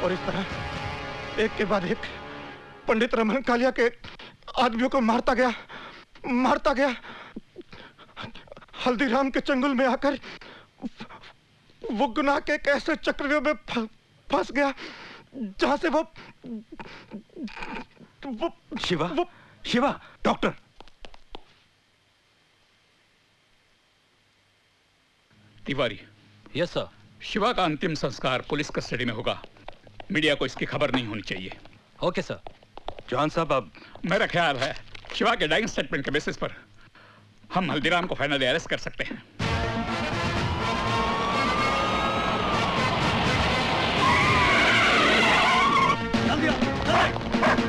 और इस तरह एक के बाद एक पंडित रमन कालिया के आदमियों को मारता गया। हल्दीराम के चंगुल में आकर वो गुनाह के एक ऐसे चक्रव्यूह में फंस गया जहां से वो Shiva, doctor. Tiwari. Yes sir. Shiva का अंतिम संस्कार पुलिस कस्टडी में होगा। मीडिया को इसकी खबर नहीं होनी चाहिए। Okay sir. जॉन साहब, अब मेरा ख्याल है शिवा के डाइंग स्टेटमेंट के बेसिस पर हम हल्दीराम को फाइनली अरेस्ट कर सकते हैं।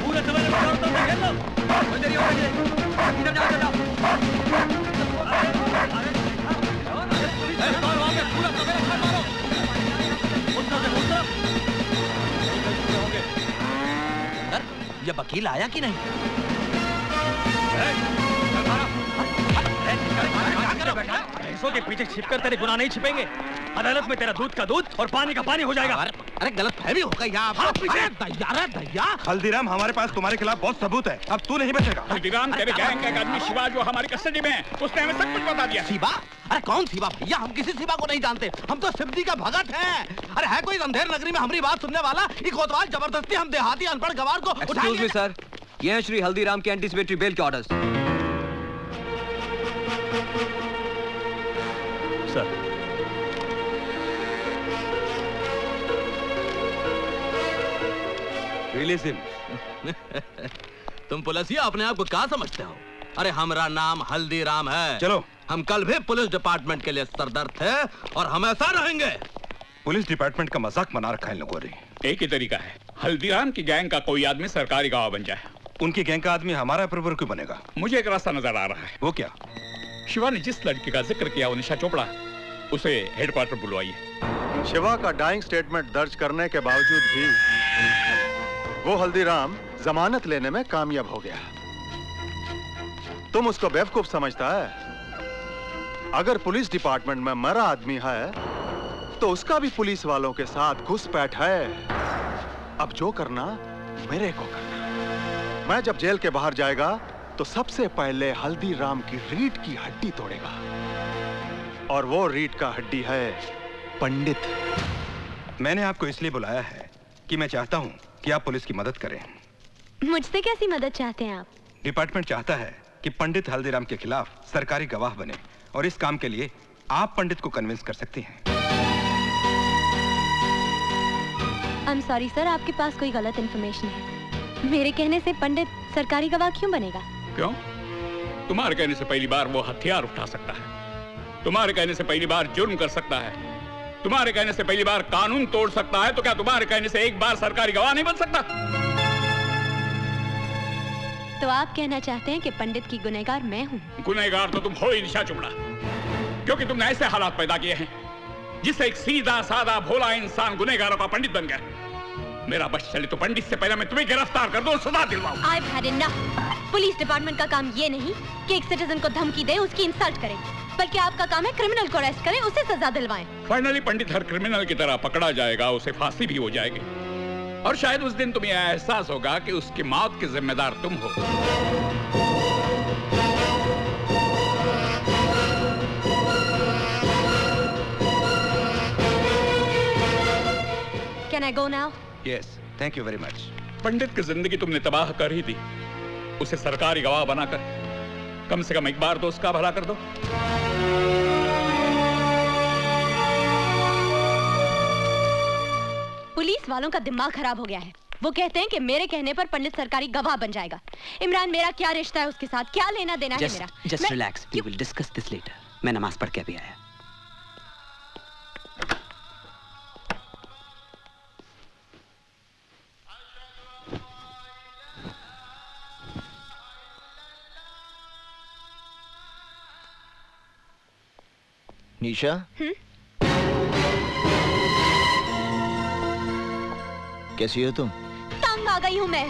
पूरे समय में दौड़ता हूं, खेल लो। इधर जाओ, इधर जाओ। वकील आया कि नहीं? भैंसों के पीछे छिपकर तेरे गुनाह नहीं छिपेंगे। अदालत में तेरा दूध का दूध और पानी का पानी हो जाएगा। अरे गलत फहमी हो गई यहाँ। दैया। हल्दीराम, हमारे पास तुम्हारे खिलाफ बहुत सबूत है, अब तू नहीं बचेगा। हल्दीराम, तेरे गैंग का एक आदमी शिवा जो हमारी कस्टडी में है, उसने हमें सब कुछ बता दिया। शिवा? अरे कौन शिवा भैया? हम किसी शिवा को नहीं जानते, हम तो शिवजी का भगत हैं। अरे है कोई अंधेर नगरी में हमारी बात सुनने वाला? ये कोतवाल जबरदस्ती हम देहाती अनपढ़ गवार को एक्सक्यूज मी सर, ये है श्री हल्दीराम के एंटीसिपेटरी बेल के ऑर्डर्स। Sir, release him. तुम पुलिसिया अपने आप को क्या समझते हो? अरे हमारा नाम हल्दीराम है। चलो, हम कल भी पुलिस डिपार्टमेंट के लिए सरदर्द थे और हमेशा रहेंगे। पुलिस डिपार्टमेंट का मजाक बना रखा है इन लोगों ने। एक ही तरीका है, हल्दीराम की गैंग का कोई आदमी सरकारी गवाह बन जाए। उनकी गैंग का आदमी हमारा अप्रूवर क्यों बनेगा? मुझे एक रास्ता नजर आ रहा है। वो क्या? शिवा ने जिस लड़की का जिक्र किया, वो निशा चोपड़ा, उसे हेडक्वार्टर बुलवाइए। शिवा का डाइंग स्टेटमेंट दर्ज करने के बावजूद भी वो हल्दीराम जमानत लेने में कामयाब हो गया। तुम उसको बेवकूफ समझता है? अगर पुलिस डिपार्टमेंट में मरा आदमी है तो उसका भी पुलिस वालों के साथ घुसपैठ है। अब जो करना मेरे को करना। मैं जब जेल के बाहर जाएगा तो सबसे पहले हल्दीराम की रीढ़ की हड्डी तोड़ेगा, और वो रीढ़ का हड्डी है पंडित। मैंने आपको इसलिए बुलाया है कि मैं चाहता हूं कि आप पुलिस की मदद करें। मुझसे कैसी मदद चाहते हैं आप? डिपार्टमेंट चाहता है कि पंडित हल्दीराम के खिलाफ सरकारी गवाह बने, और इस काम के लिए आप पंडित को कन्विंस कर सकती हैं। आई एम सॉरी सर, आपके पास कोई गलत इन्फॉर्मेशन है। मेरे कहने से पंडित सरकारी गवाह क्यों बनेगा? क्यों? तुम्हारे कहने से पहली बार वो हथियार उठा सकता है, तुम्हारे कहने से पहली बार जुर्म कर सकता है, तुम्हारे कहने से पहली बार कानून तोड़ सकता है, तो क्या तुम्हारे कहने से एक बार सरकारी गवाह नहीं बन सकता? तो आप कहना चाहते हैं कि पंडित की गुनहगार मैं हूँ? गुनहगार तो तुम हो ही निशा चोपड़ा, क्योंकि तुमने ऐसे हालात पैदा किए हैं जिससे एक सीधा साधा भोला इंसान गुनहगारों का पंडित बन गया। मेरा बस चले तो पंडित से पहले मैं तुम्हें गिरफ्तार कर दूं और सजा दिलवाऊं। I've had enough। Police department का काम ये नहीं कि एक सिटीजन को धमकी दे, उसकी इंसल्ट करे, बल्कि आपका काम है क्रिमिनल को अरेस्ट करें, उसे सजा दिलवाएं। फाइनली पंडित हर क्रिमिनल की तरह पकड़ा जाएगा, उसे फांसी भी हो जाएगी, और शायद उस दिन तुम्हें एहसास होगा कि उसकी मौत के जिम्मेदार तुम हो। Can I go now? Yes, thank you very much. पंडित की जिंदगी तुमने तबाह कर ही दी, उसे सरकारी गवाह बनाकर कम से कम एक बार तो उसका भला कर दो। पुलिस वालों का दिमाग खराब हो गया है। वो कहते हैं कि मेरे कहने पर पंडित सरकारी गवाह बन जाएगा। इमरान, मेरा क्या रिश्ता है उसके साथ? क्या लेना देना है मेरा? Just relax. We will discuss this later. मैं नमाज पढ़ के अभी आया। निशा, कैसी हो तुम? तंग आ गई हूँ मैं।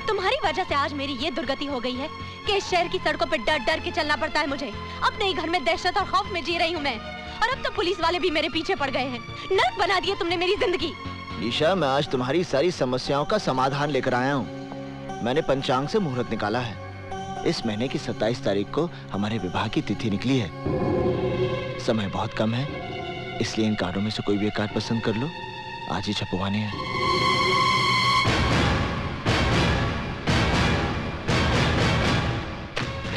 तुम्हारी वजह से आज मेरी ये दुर्गति हो गई है कि इस शहर की सड़कों पे डर डर के चलना पड़ता है मुझे। अपने ही घर में दहशत और खौफ में जी रही हूँ मैं, और अब तो पुलिस वाले भी मेरे पीछे पड़ गए हैं। नर्क बना दिया तुमने मेरी जिंदगी। निशा, मैं आज तुम्हारी सारी समस्याओं का समाधान लेकर आया हूँ। मैंने पंचांग से मुहूर्त निकाला है। इस महीने की 27 तारीख को हमारे विवाह की तिथि निकली है। समय बहुत कम है, इसलिए इन कार्डों में से कोई भी एक कार्ड पसंद कर लो। आज ही छपवाने हैं।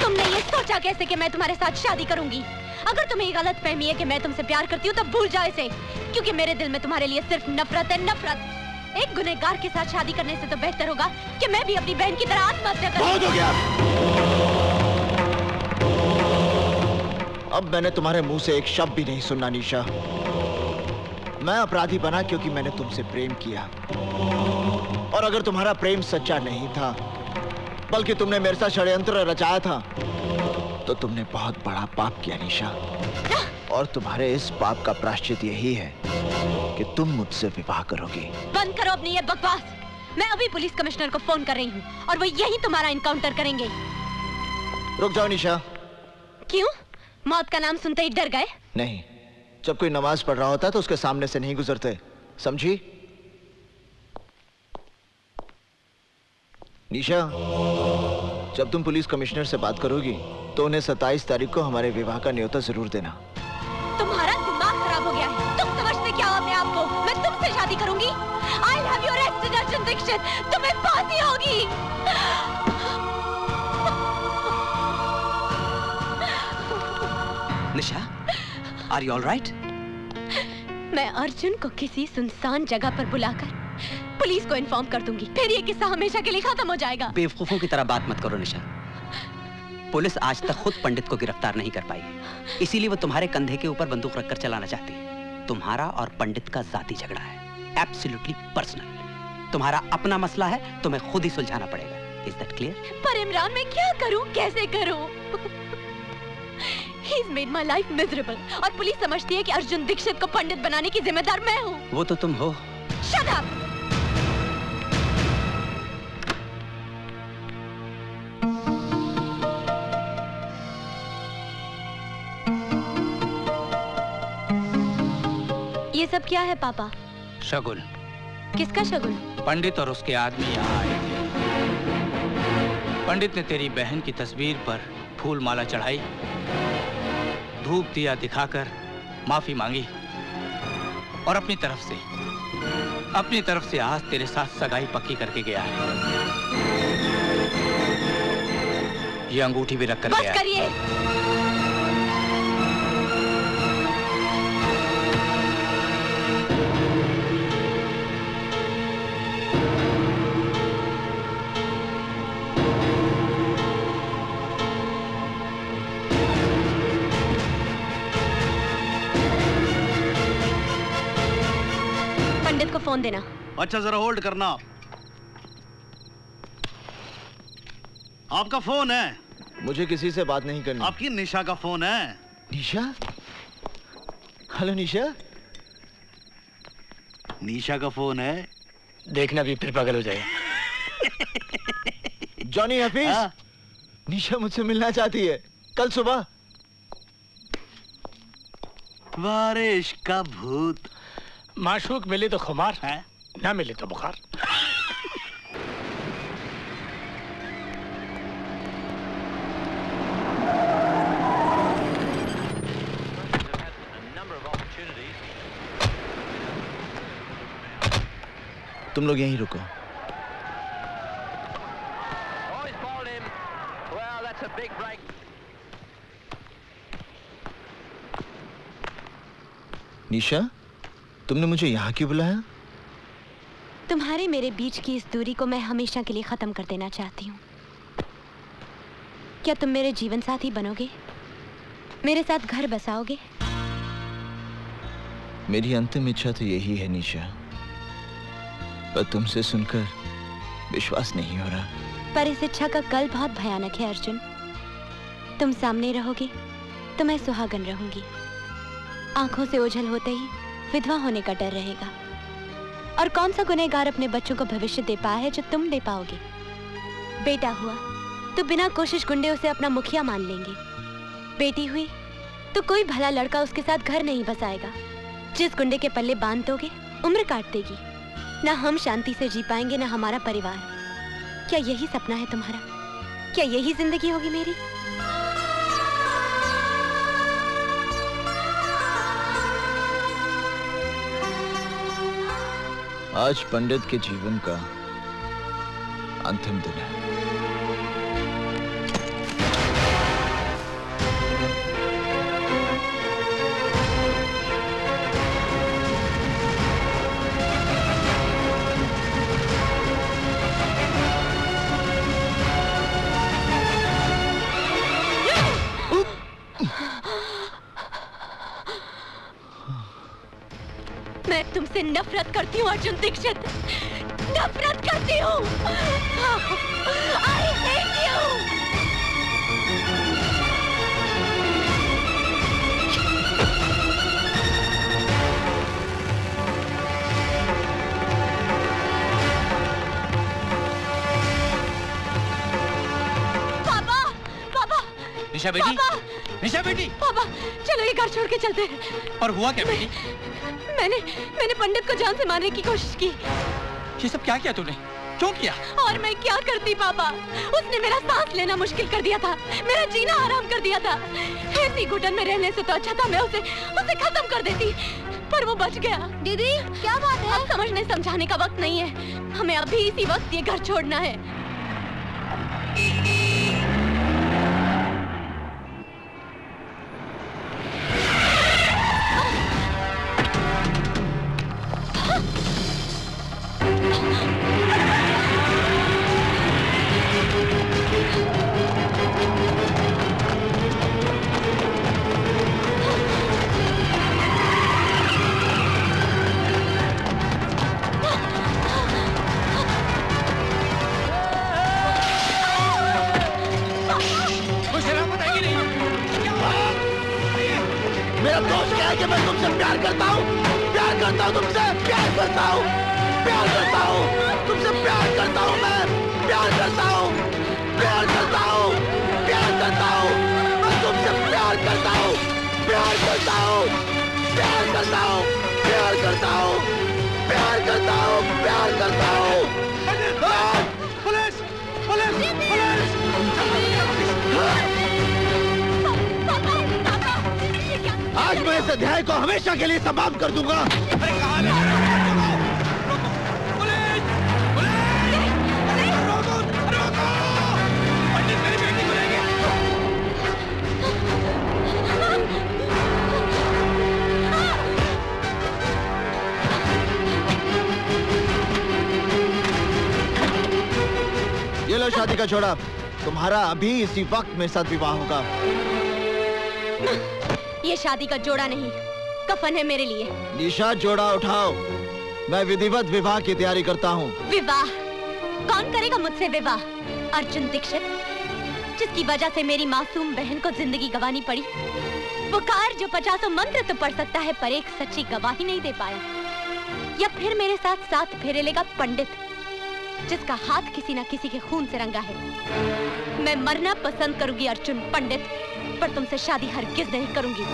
तुमने ये सोचा कैसे कि मैं तुम्हारे साथ शादी करूंगी? अगर तुम्हें ये गलत फहमी है कि मैं तुमसे प्यार करती हूँ, तब भूल जाओ इसे, क्योंकि मेरे दिल में तुम्हारे लिए सिर्फ नफरत है, नफरत। एक गुनहगार के साथ शादी करने से तो बेहतर होगा कि मैं भी अपनी बहन की तरह आत्महत्या करूं। बहुत हो गया। अब मैंने तुम्हारे मुंह से एक शब्द भी नहीं सुनना निशा। मैं अपराधी बना क्योंकि मैंने तुमसे प्रेम किया, और अगर तुम्हारा प्रेम सच्चा नहीं था बल्कि तुमने मेरे साथ षड्यंत्र रचाया था, तो तुमने बहुत बड़ा पाप किया निशा। और तुम्हारे इस पाप का प्रायश्चित यही है कि तुम मुझसे विवाह करोगी। बंद करो अपनी ये बकवास। मैं अभी पुलिस कमिश्नर को फोन कर रही हूँ और वो यही तुम्हारा इनकाउंटर करेंगे। रुक जाओ निशा। क्यों? मौत का नाम सुनते ही डर गए? नहीं, जब कोई नमाज पढ़ रहा होता है तो उसके सामने से नहीं गुजरते, समझी? निशा, जब तुम पुलिस कमिश्नर से बात करोगी तो उन्हें 27 तारीख को हमारे विवाह का न्योता जरूर देना। तुम्हारा दिमाग खराब हो गया है। तुम समझते क्या हो अपने आप को? मैं तुमसे शादी करूंगी। I'll have you arrested, Arjun Dixit. तुम्हें फांसी होगी। निशा, are you all right? मैं अर्जुन को किसी सुनसान जगह पर बुलाकर पुलिस को इन्फॉर्म कर दूंगी। फिर ये किस्सा हमेशा के लिए खत्म हो जाएगा। बेवकूफों की तरह बात मत करो निशा। पुलिस आज तक खुद पंडित को गिरफ्तार नहीं कर पाई, इसीलिए वो तुम्हारे कंधे के ऊपर बंदूक रखकर चलाना चाहती है। तुम्हारा और पंडित का जाती झगड़ा है, एब्सोल्युटली पर्सनल। तुम्हारा अपना मसला है, तुम्हें खुद ही सुलझाना पड़ेगा। Is that clear? पर इमरान, मैं क्या करूं, कैसे करूं? He's made my life miserable और पुलिस समझती है कि अर्जुन दीक्षित को पंडित बनाने की जिम्मेदार मैं हूँ। वो तो तुम हो। Shut up! ये सब क्या है पापा? शगुन। किसका शगुन? पंडित और उसके आदमी यहाँ आए थे। पंडित ने तेरी बहन की तस्वीर पर फूल माला चढ़ाई, धूप दिया दिखाकर माफी मांगी और अपनी तरफ से आज तेरे साथ सगाई पक्की करके गया है। ये अंगूठी भी रख कर गया है। बस करिए। पंडित को फोन देना। अच्छा, जरा होल्ड करना। आपका फोन है? मुझे किसी से बात नहीं करनी। आपकी निशा का फोन है। निशा? हेलो निशा। निशा का फोन है। देखना भी फिर पागल हो जाए। जॉनी हफीज, निशा मुझसे मिलना चाहती है कल सुबह। बारिश का भूत। माशूक मिले तो खुमार है, ना मिले तो बुखार। तुम लोग यहीं रुको। निशा, तुमने मुझे यहाँ क्यों बुलाया? तुम्हारे मेरे बीच की इस दूरी को मैं हमेशा के लिए खत्म कर देना चाहती हूँ। क्या तुम मेरे जीवन साथी बनोगे? मेरे साथ घर बसाओगे? मेरी अंतिम इच्छा तो यही है निशा, पर तुमसे सुनकर विश्वास नहीं हो रहा। पर इस इच्छा का कल बहुत भयानक है अर्जुन। तुम सामने रहोगे तो मैं सुहागन रहूंगी। आंखों से ओझल होते ही विधवा होने का डर रहेगा। और कौन सा गुनहगार अपने बच्चों को भविष्य दे पाया है जो तुम दे पाओगे? बेटा हुआ तो बिना कोशिश गुंडे उसे अपना मुखिया मान लेंगे। बेटी हुई तो कोई भला लड़का उसके साथ घर नहीं बसाएगा। जिस गुंडे के पल्ले बांध दोगे उम्र काट देगी। ना हम शांति से जी पाएंगे ना हमारा परिवार। क्या यही सपना है तुम्हारा? क्या यही जिंदगी होगी मेरी? आज पंडित के जीवन का अंतिम दिन है। मैं तुमसे नफरत करती हूँ अर्जुन दीक्षित, नफरत करती हूँ। I hate you। निशा बेटी, निशा बेटी। पापा चलो ये घर छोड़ के चलते हैं। और हुआ क्या बेटी? मैंने पंडित को जान से मारने की कोशिश की। ये सब क्या किया तूने? क्यों किया? और मैं क्या करती पापा, उसने मेरा सांस लेना मुश्किल कर दिया था, मेरा जीना आराम कर दिया था। ऐसी घुटन में रहने से तो अच्छा था मैं उसे खत्म कर देती, पर वो बच गया। दीदी क्या बात है? अब समझने समझाने का वक्त नहीं है, हमें अभी इसी वक्त ये घर छोड़ना है। मेरा दोष क्या है कि मैं तुमसे प्यार करता हूँ तुमसे प्यार करता हूँ तुमसे प्यार करता हूँ मैं प्यार करता हूँ मैं तुमसे प्यार करता हूँ पुलिस पुलिस पुलिस। आज मैं इस अध्याय को हमेशा के लिए समाप्त कर दूंगा। अरे कहाँ ले जा रहे हो? पुलिस पुलिस रोको रोको, पंडित मेरी बेटी को लेंगे। ये लो शादी का जोड़ा, तुम्हारा अभी इसी वक्त मेरे साथ विवाह होगा। ये शादी का जोड़ा नहीं, कफन है मेरे लिए। निशा जोड़ा उठाओ, मैं विधिवत विवाह की तैयारी करता हूँ। विवाह? कौन करेगा मुझसे विवाह? अर्जुन दीक्षित, जिसकी वजह से मेरी मासूम बहन को जिंदगी गंवानी पड़ी। पुकार जो 50 मंत्र तो पढ़ सकता है पर एक सच्ची गवाही नहीं दे पाया। या फिर मेरे साथ 7 फेरे लेगा पंडित, जिसका हाथ किसी न किसी के खून से रंगा है। मैं मरना पसंद करूंगी अर्जुन पंडित, पर तुमसे शादी हरगिज नहीं करूंगी।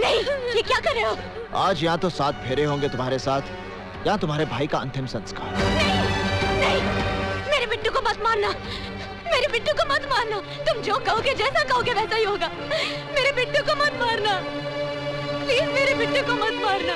नहीं, ये क्या कर रहे हो? आज यहाँ तो 7 फेरे होंगे तुम्हारे साथ, या तुम्हारे भाई का अंतिम संस्कार। नहीं, मेरे बिट्टू को मत मारना, मेरे बिट्टू को मत मारना। तुम जो कहोगे, जैसा कहोगे वैसा ही होगा। मेरे बिट्टू को मत मारना, प्लीज मेरे बिट्टू को मत मारना।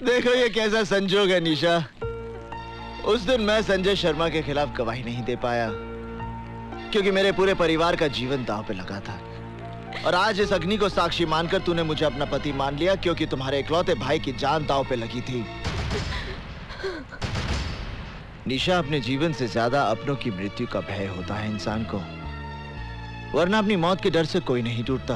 देखो ये कैसा संजोग है निशा। उस दिन मैं संजय शर्मा के खिलाफ गवाही नहीं दे पाया क्योंकि मेरे पूरे परिवार का जीवन दांव पे लगा था, और आज इस अग्नि को साक्षी मानकर तूने मुझे अपना पति मान लिया क्योंकि तुम्हारे इकलौते भाई की जान दांव पे लगी थी। निशा, अपने जीवन से ज्यादा अपनों की मृत्यु का भय होता है इंसान को, वरना अपनी मौत के डर से कोई नहीं टूटता।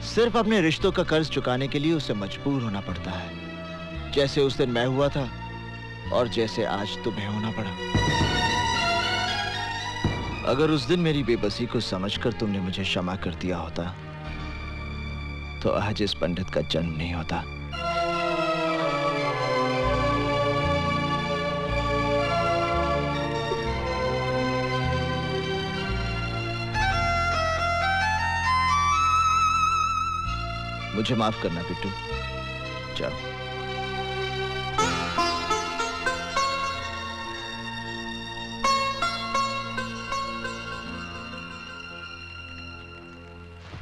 सिर्फ अपने रिश्तों का कर्ज चुकाने के लिए उसे मजबूर होना पड़ता है, जैसे उस दिन मैं हुआ था और जैसे आज तुम्हें होना पड़ा। अगर उस दिन मेरी बेबसी को समझकर तुमने मुझे क्षमा कर दिया होता तो आज इस पंडित का जन्म नहीं होता। मुझे माफ करना बिट्टू, जाओ।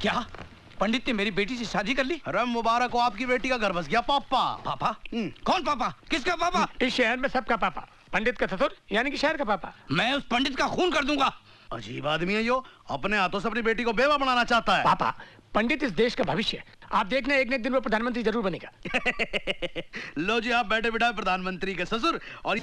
क्या पंडित ने मेरी बेटी से शादी कर ली? अरे मुबारक हो, आपकी बेटी का घर बस गया। पापा? पापा? कौन पापा? किसका पापा? इस शहर में सबका पापा, पंडित का ससुर यानी कि शहर का पापा। मैं उस पंडित का खून कर दूंगा। अजीब आदमी है यो, अपने हाथों से अपनी बेटी को बेवा बनाना चाहता है। पापा, पंडित इस देश का भविष्य है। आप देखना एक न एक दिन वो प्रधानमंत्री जरूर बनेगा। लो जी, आप बैठे बिठाए प्रधानमंत्री के ससुर। और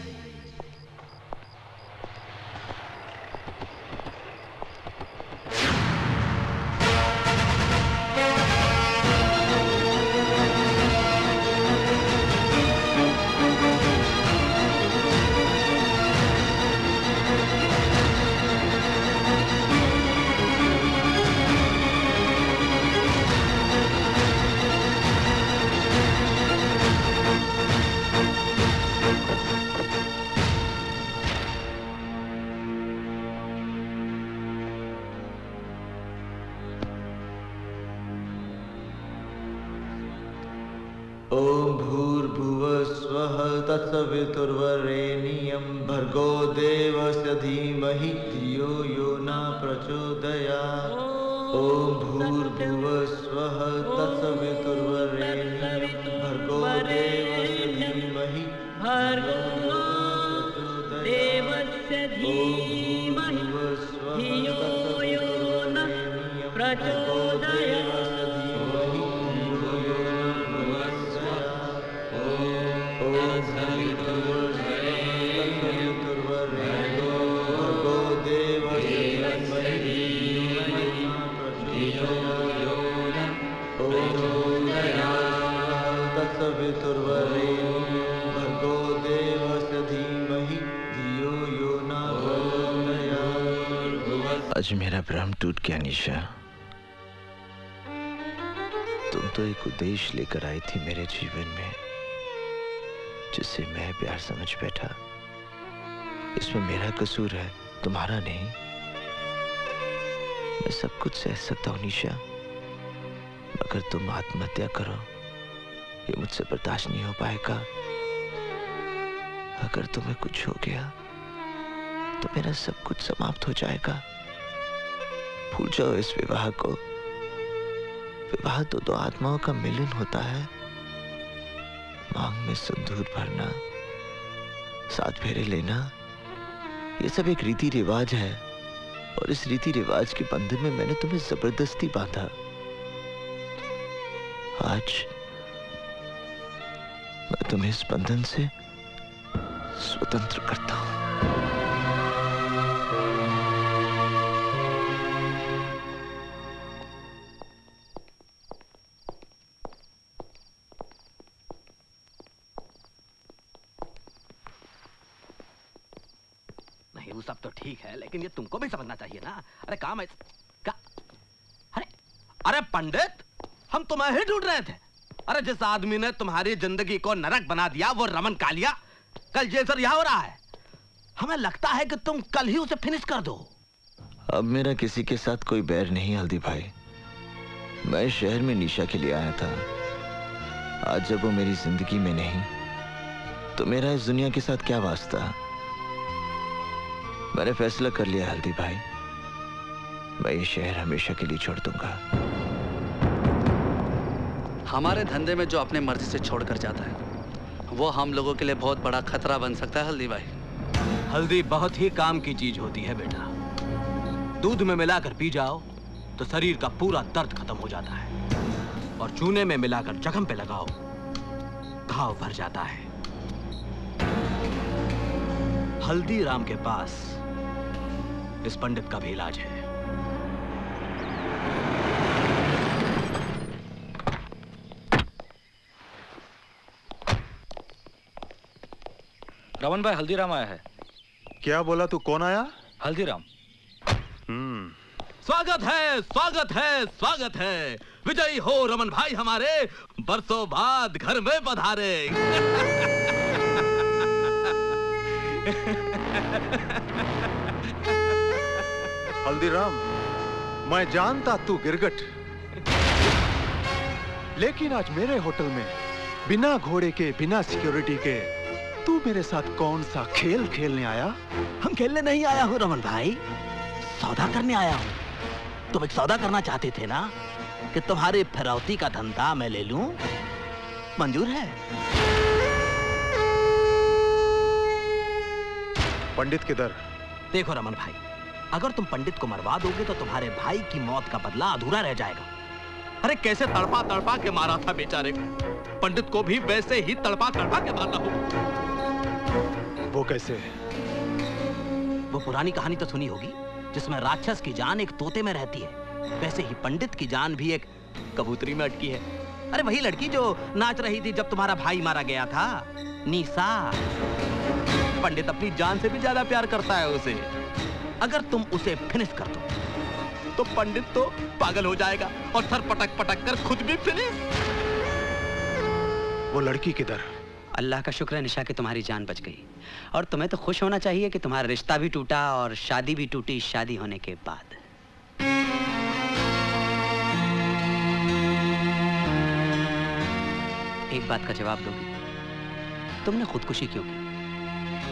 ओम भूर्भुवः स्वः तत्सवितुर्वरेण्यं भर्गो देवस्य धीमहि धियो यो न प्रचोदयात्। ओम भूर्भुवः स्वः तत्सवितुर्वरेण्यं भर्गो देवस्य धीमहि धियो यो न प्रचोदयात्। आज मेरा भ्रम टूट गया निशा। तुम तो एक उद्देश्य लेकर आई थी मेरे जीवन में, जिसे मैं प्यार समझ बैठा। इसमें मेरा कसूर है, तुम्हारा नहीं। मैं सब कुछ सह सकता हूँ निशा, मगर तुम आत्महत्या करो ये मुझसे बर्दाश्त नहीं हो पाएगा। अगर तुम्हें कुछ हो गया तो मेरा सब कुछ समाप्त हो जाएगा। भूल जाओ इस विवाह को। विवाह तो दो आत्माओं का मिलन होता है। मांग में सिंदूर भरना, सात फेरे लेना, ये सब एक रीति रिवाज है, और इस रीति रिवाज के बंधन में मैंने तुम्हें जबरदस्ती बांधा। आज मैं तुम्हें इस बंधन से स्वतंत्र करता हूं। नहीं, वो सब तो ठीक है, लेकिन ये तुमको भी समझना चाहिए ना। अरे काम है क्या? अरे पंडित, हम तुम्हें ही ढूंढ रहे थे। अरे जिस आदमी ने तुम्हारी जिंदगी को नरक बना दिया वो रमन कालिया कल जेल से रिहा हो रहा है। हमें लगता है कि तुम कल ही उसे फिनिश कर दो। अब मेरा किसी के साथ कोई बैर नहीं हल्दी भाई। मैं शहर में निशा के लिए आया था। आज जब वो मेरी जिंदगी में नहीं तो मेरा इस दुनिया के साथ क्या वास्ता। मैंने फैसला कर लिया हल्दी भाई, मैं ये शहर हमेशा के लिए छोड़ दूंगा। हमारे धंधे में जो अपने मर्जी से छोड़कर जाता है वो हम लोगों के लिए बहुत बड़ा खतरा बन सकता है हल्दी भाई। हल्दी बहुत ही काम की चीज होती है बेटा। दूध में मिलाकर पी जाओ तो शरीर का पूरा दर्द खत्म हो जाता है, और चूने में मिलाकर जख्म पे लगाओ घाव भर जाता है। हल्दीराम के पास इस पंडित का भी इलाज है। रमन भाई, हल्दीराम आया है। क्या बोला तू? कौन आया? हल्दीराम। स्वागत है, स्वागत है, स्वागत है। विजयी हो रमन भाई हमारे, बरसों बाद घर में पधारे। हल्दीराम, मैं जानता तू गिरगट, लेकिन आज मेरे होटल में बिना घोड़े के, बिना सिक्योरिटी के तू मेरे साथ कौन सा खेल खेलने आया? हम खेलने नहीं आया हूँ रमन भाई, सौदा करने आया हूँ। तुम एक सौदा करना चाहते थे ना, कि तुम्हारी फिरौती का धंधा मैं ले लूं? मंजूर है? पंडित किधर? देखो रमन भाई, अगर तुम पंडित को मरवा दोगे तो तुम्हारे भाई की मौत का बदला अधूरा रह जाएगा। अरे कैसे तड़पा तड़पा के मारा था बेचारे को, पंडित को भी वैसे ही तड़पा तड़पा के मारना हो। वो कैसे? वो पुरानी कहानी तो सुनी होगी जिसमें राक्षस की जान एक तोते में रहती है, वैसे ही पंडित की जान भी एक कबूतरी में अटकी है। अरे वही लड़की जो नाच रही थी जब तुम्हारा भाई मारा गया था, निशा। पंडित अपनी जान से भी ज्यादा प्यार करता है उसे। अगर तुम उसे फिनिश कर दो तो पंडित तो पागल हो जाएगा और सर पटक पटक कर खुद भी फिनिश। वो लड़की किधर? अल्लाह का शुक्र है निशा कि तुम्हारी जान बच गई। और तुम्हें तो खुश होना चाहिए कि तुम्हारा रिश्ता भी टूटा और शादी भी टूटी शादी होने के बाद। एक बात का जवाब दोगी, तुमने खुदकुशी क्यों की?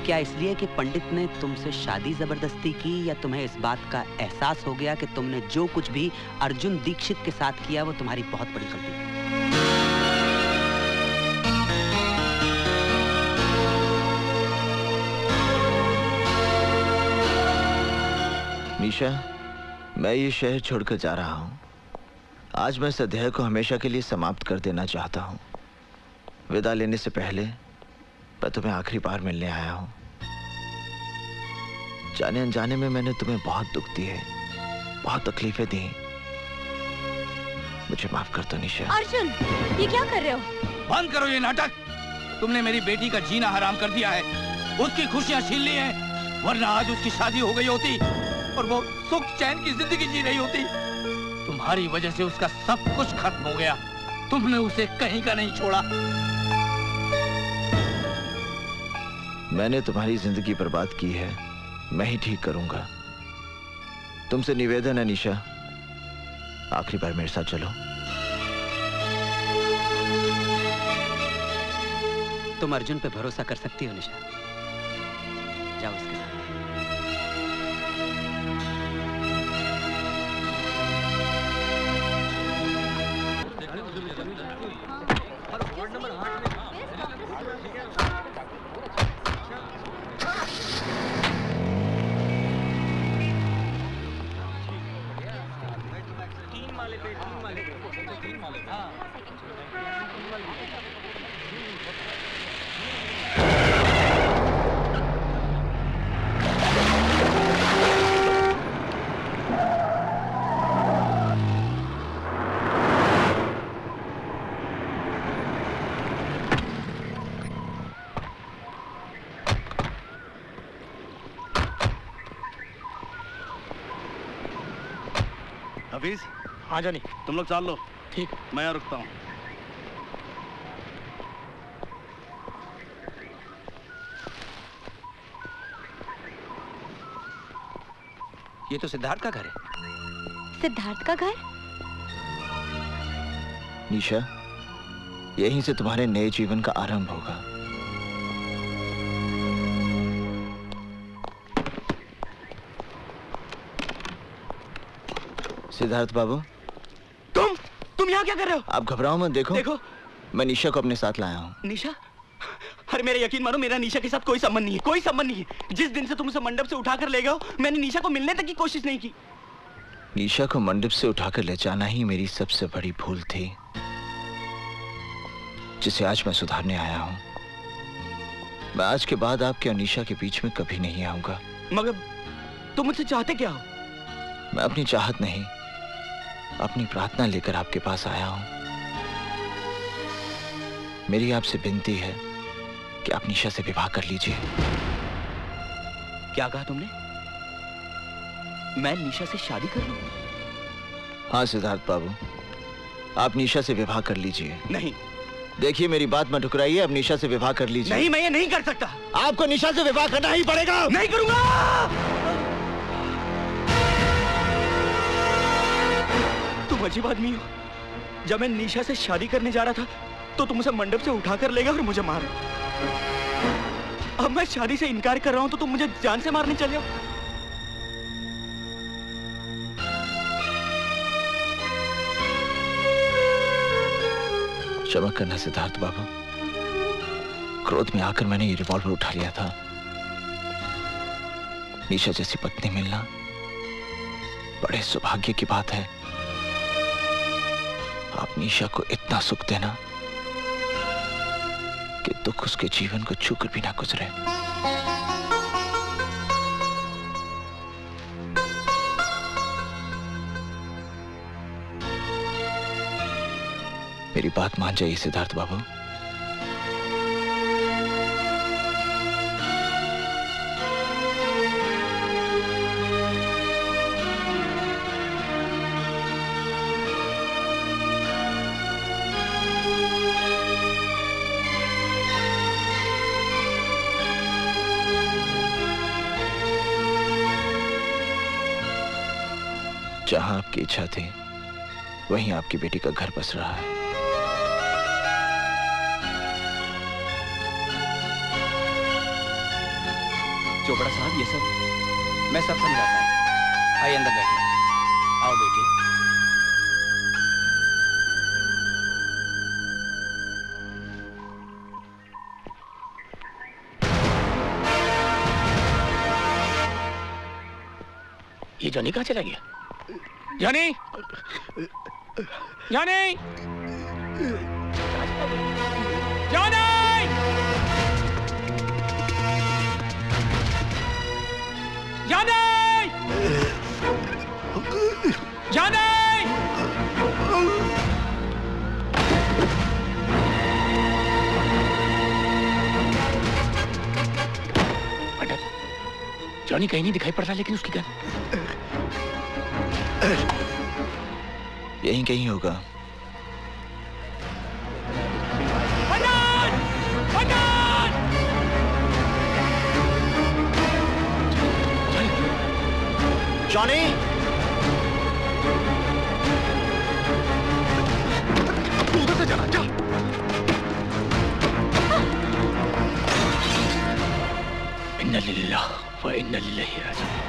क्या इसलिए कि पंडित ने तुमसे शादी जबरदस्ती की, या तुम्हें इस बात का एहसास हो गया कि तुमने जो कुछ भी अर्जुन दीक्षित के साथ किया वो तुम्हारी बहुत बड़ी गलती थी? निशा, मैं ये शहर छोड़कर जा रहा हूँ। आज मैं इस अध्याय को हमेशा के लिए समाप्त कर देना चाहता हूँ। विदा लेने से पहले मैं तुम्हें आखिरी बार मिलने आया हूँ। जाने अनजाने में मैंने तुम्हें बहुत दुख दिए, बहुत तकलीफें दी। मुझे माफ कर दो निशा। अर्जुन, ये क्या कर रहे हो? बंद करो ये नाटक। तुमने मेरी बेटी का जीना हराम कर दिया है, उसकी खुशियां छीन ली हैं, वरना आज उसकी शादी हो गई होती और वो सुख चैन की जिंदगी जी रही होती। तुम्हारी वजह से उसका सब कुछ खत्म हो गया। तुमने उसे कहीं का नहीं छोड़ा। मैंने तुम्हारी जिंदगी बर्बाद की है, मैं ही ठीक करूंगा। तुमसे निवेदन है निशा, आखिरी बार मेरे साथ चलो। तुम अर्जुन पे भरोसा कर सकती हो निशा, जाओ उसके साथ। हफीज, हाँ जानी, तुम लोग चाल लो। ठीक, मैं यहाँ रुकता हूँ। ये तो सिद्धार्थ का घर है। सिद्धार्थ का घर? निशा, यहीं से तुम्हारे नए जीवन का आरंभ होगा। सिद्धार्थ बाबू, तुम यहाँ क्या कर रहे हो? आप घबराओ मत। देखो, मैं निशा को अपने साथ लाया हूँ। निशा? अरे मेरा यकीन मानो, मेरा निशा के साथ कोई संबंध नहीं है, कोई संबंध नहीं है। जिस दिन से तुम उसे मंडप से उठाकर ले गए हो, मैंने निशा को मिलने तक की कोशिश नहीं की। निशा को मंडप से उठाकर ले जाना ही मेरी सबसे बड़ी भूल थी, जिसे आज मैं सुधारने आया हूँ। मैं आज के बाद आपके और निशा के बीच में कभी नहीं आऊंगा। मगर तुम मुझसे चाहते क्या हो? मैं अपनी चाहत नहीं, अपनी प्रार्थना लेकर आपके पास आया हूं। मेरी आपसे विनती है कि आप निशा से विवाह कर लीजिए। क्या कहा तुमने? मैं निशा से शादी कर लूं? हाँ सिद्धार्थ बाबू, आप निशा से विवाह कर लीजिए। नहीं। देखिए मेरी बात मत ठुकराइए, आप निशा से विवाह कर लीजिए। नहीं, मैं ये नहीं कर सकता। आपको निशा से विवाह करना ही पड़ेगा। नहीं करूंगा। तुम अजीब आदमी हो। जब मैं निशा से शादी करने जा रहा था तो तुम उसे मंडप से उठाकर ले गए और मुझे मारा। अब मैं शादी से इनकार कर रहा हूं तो तुम मुझे जान से मारने चले हो। क्षमा करना सिद्धार्थ बाबू, क्रोध में आकर मैंने ये रिवॉल्वर उठा लिया था। निशा जैसी पत्नी मिलना बड़े सौभाग्य की बात है आप निशा को इतना सुख देना कि दुख उसके जीवन को छूकर भी ना गुजरे। मेरी बात मान जाइए सिद्धार्थ बाबू। जहां आपकी इच्छा थी वहीं आपकी बेटी का घर बस रहा है। चोपड़ा साहब ये सब मैं सब समझाता हूँ। आइए अंदर बैठिए। आओ बेटी। ये जॉनी कहाँ चला गया? Johnny! Johnny! Johnny! Johnny! Johnny! Johnny कहीं नहीं दिखाई पड़ता, लेकिन उसकी गन यहीं कहीं होगा। जॉनी! उधर से जाना, जा। इन्ना लिल्लाह व इन्ना इलैहि राजिऊन।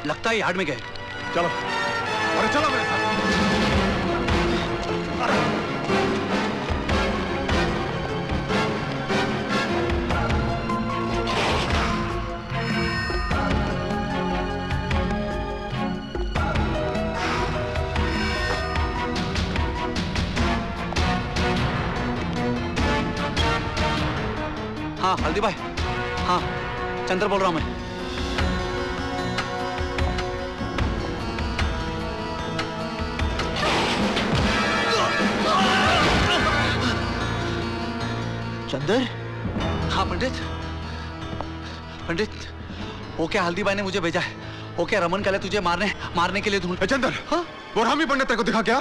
लगता है यार्ड में गए। चलो, अरे चलो मेरे साथ। हाँ हल्दी भाई, हाँ चंद्र बोल रहा हूँ मैं। चंदर? हाँ पंडित। पंडित, वो क्या हल्दी भाई ने मुझे भेजा है। वो क्या रमन काले तुझे मारने के लिए ढूंढ। चंदर, हाँ? वो रामी पंडित तेरे को दिखा क्या?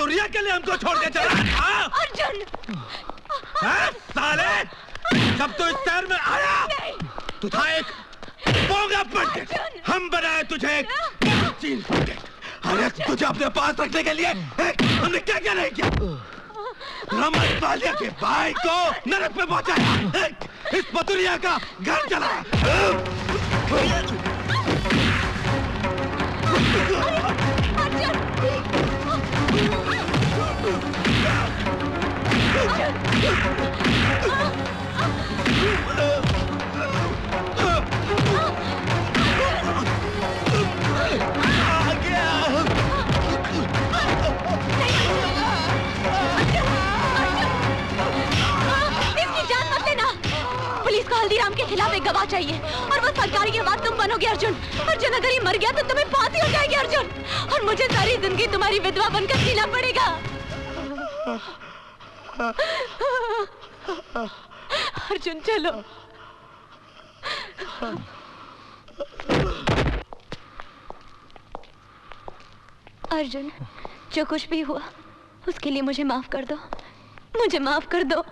पतुरिया के लिए हमको छोड़ के चला? अर्जुन! साले! जब तू इस शहर में आया तू था एक बोंगा पंडित। हम बनाए तुझे एक चीन पंडित। अरे तुझे अपने पास रखने के लिए हमने क्या क्या नहीं किया। रमन कालिया के भाई को नरक पे पहुंचाया, इस पतुरिया का घर जलाया। पुलिस को हल्दीराम के खिलाफ एक गवाह चाहिए और वो सरकारी के बाद तुम बनोगे अर्जुन। अर्जुन अगर ये मर गया तो तुम्हें फांसी हो जाएगी अर्जुन, और मुझे सारी जिंदगी तुम्हारी विधवा बनकर जीना पड़ेगा। अर्जुन चलो। अर्जुन जो कुछ भी हुआ उसके लिए मुझे माफ कर दो, मुझे माफ कर दो।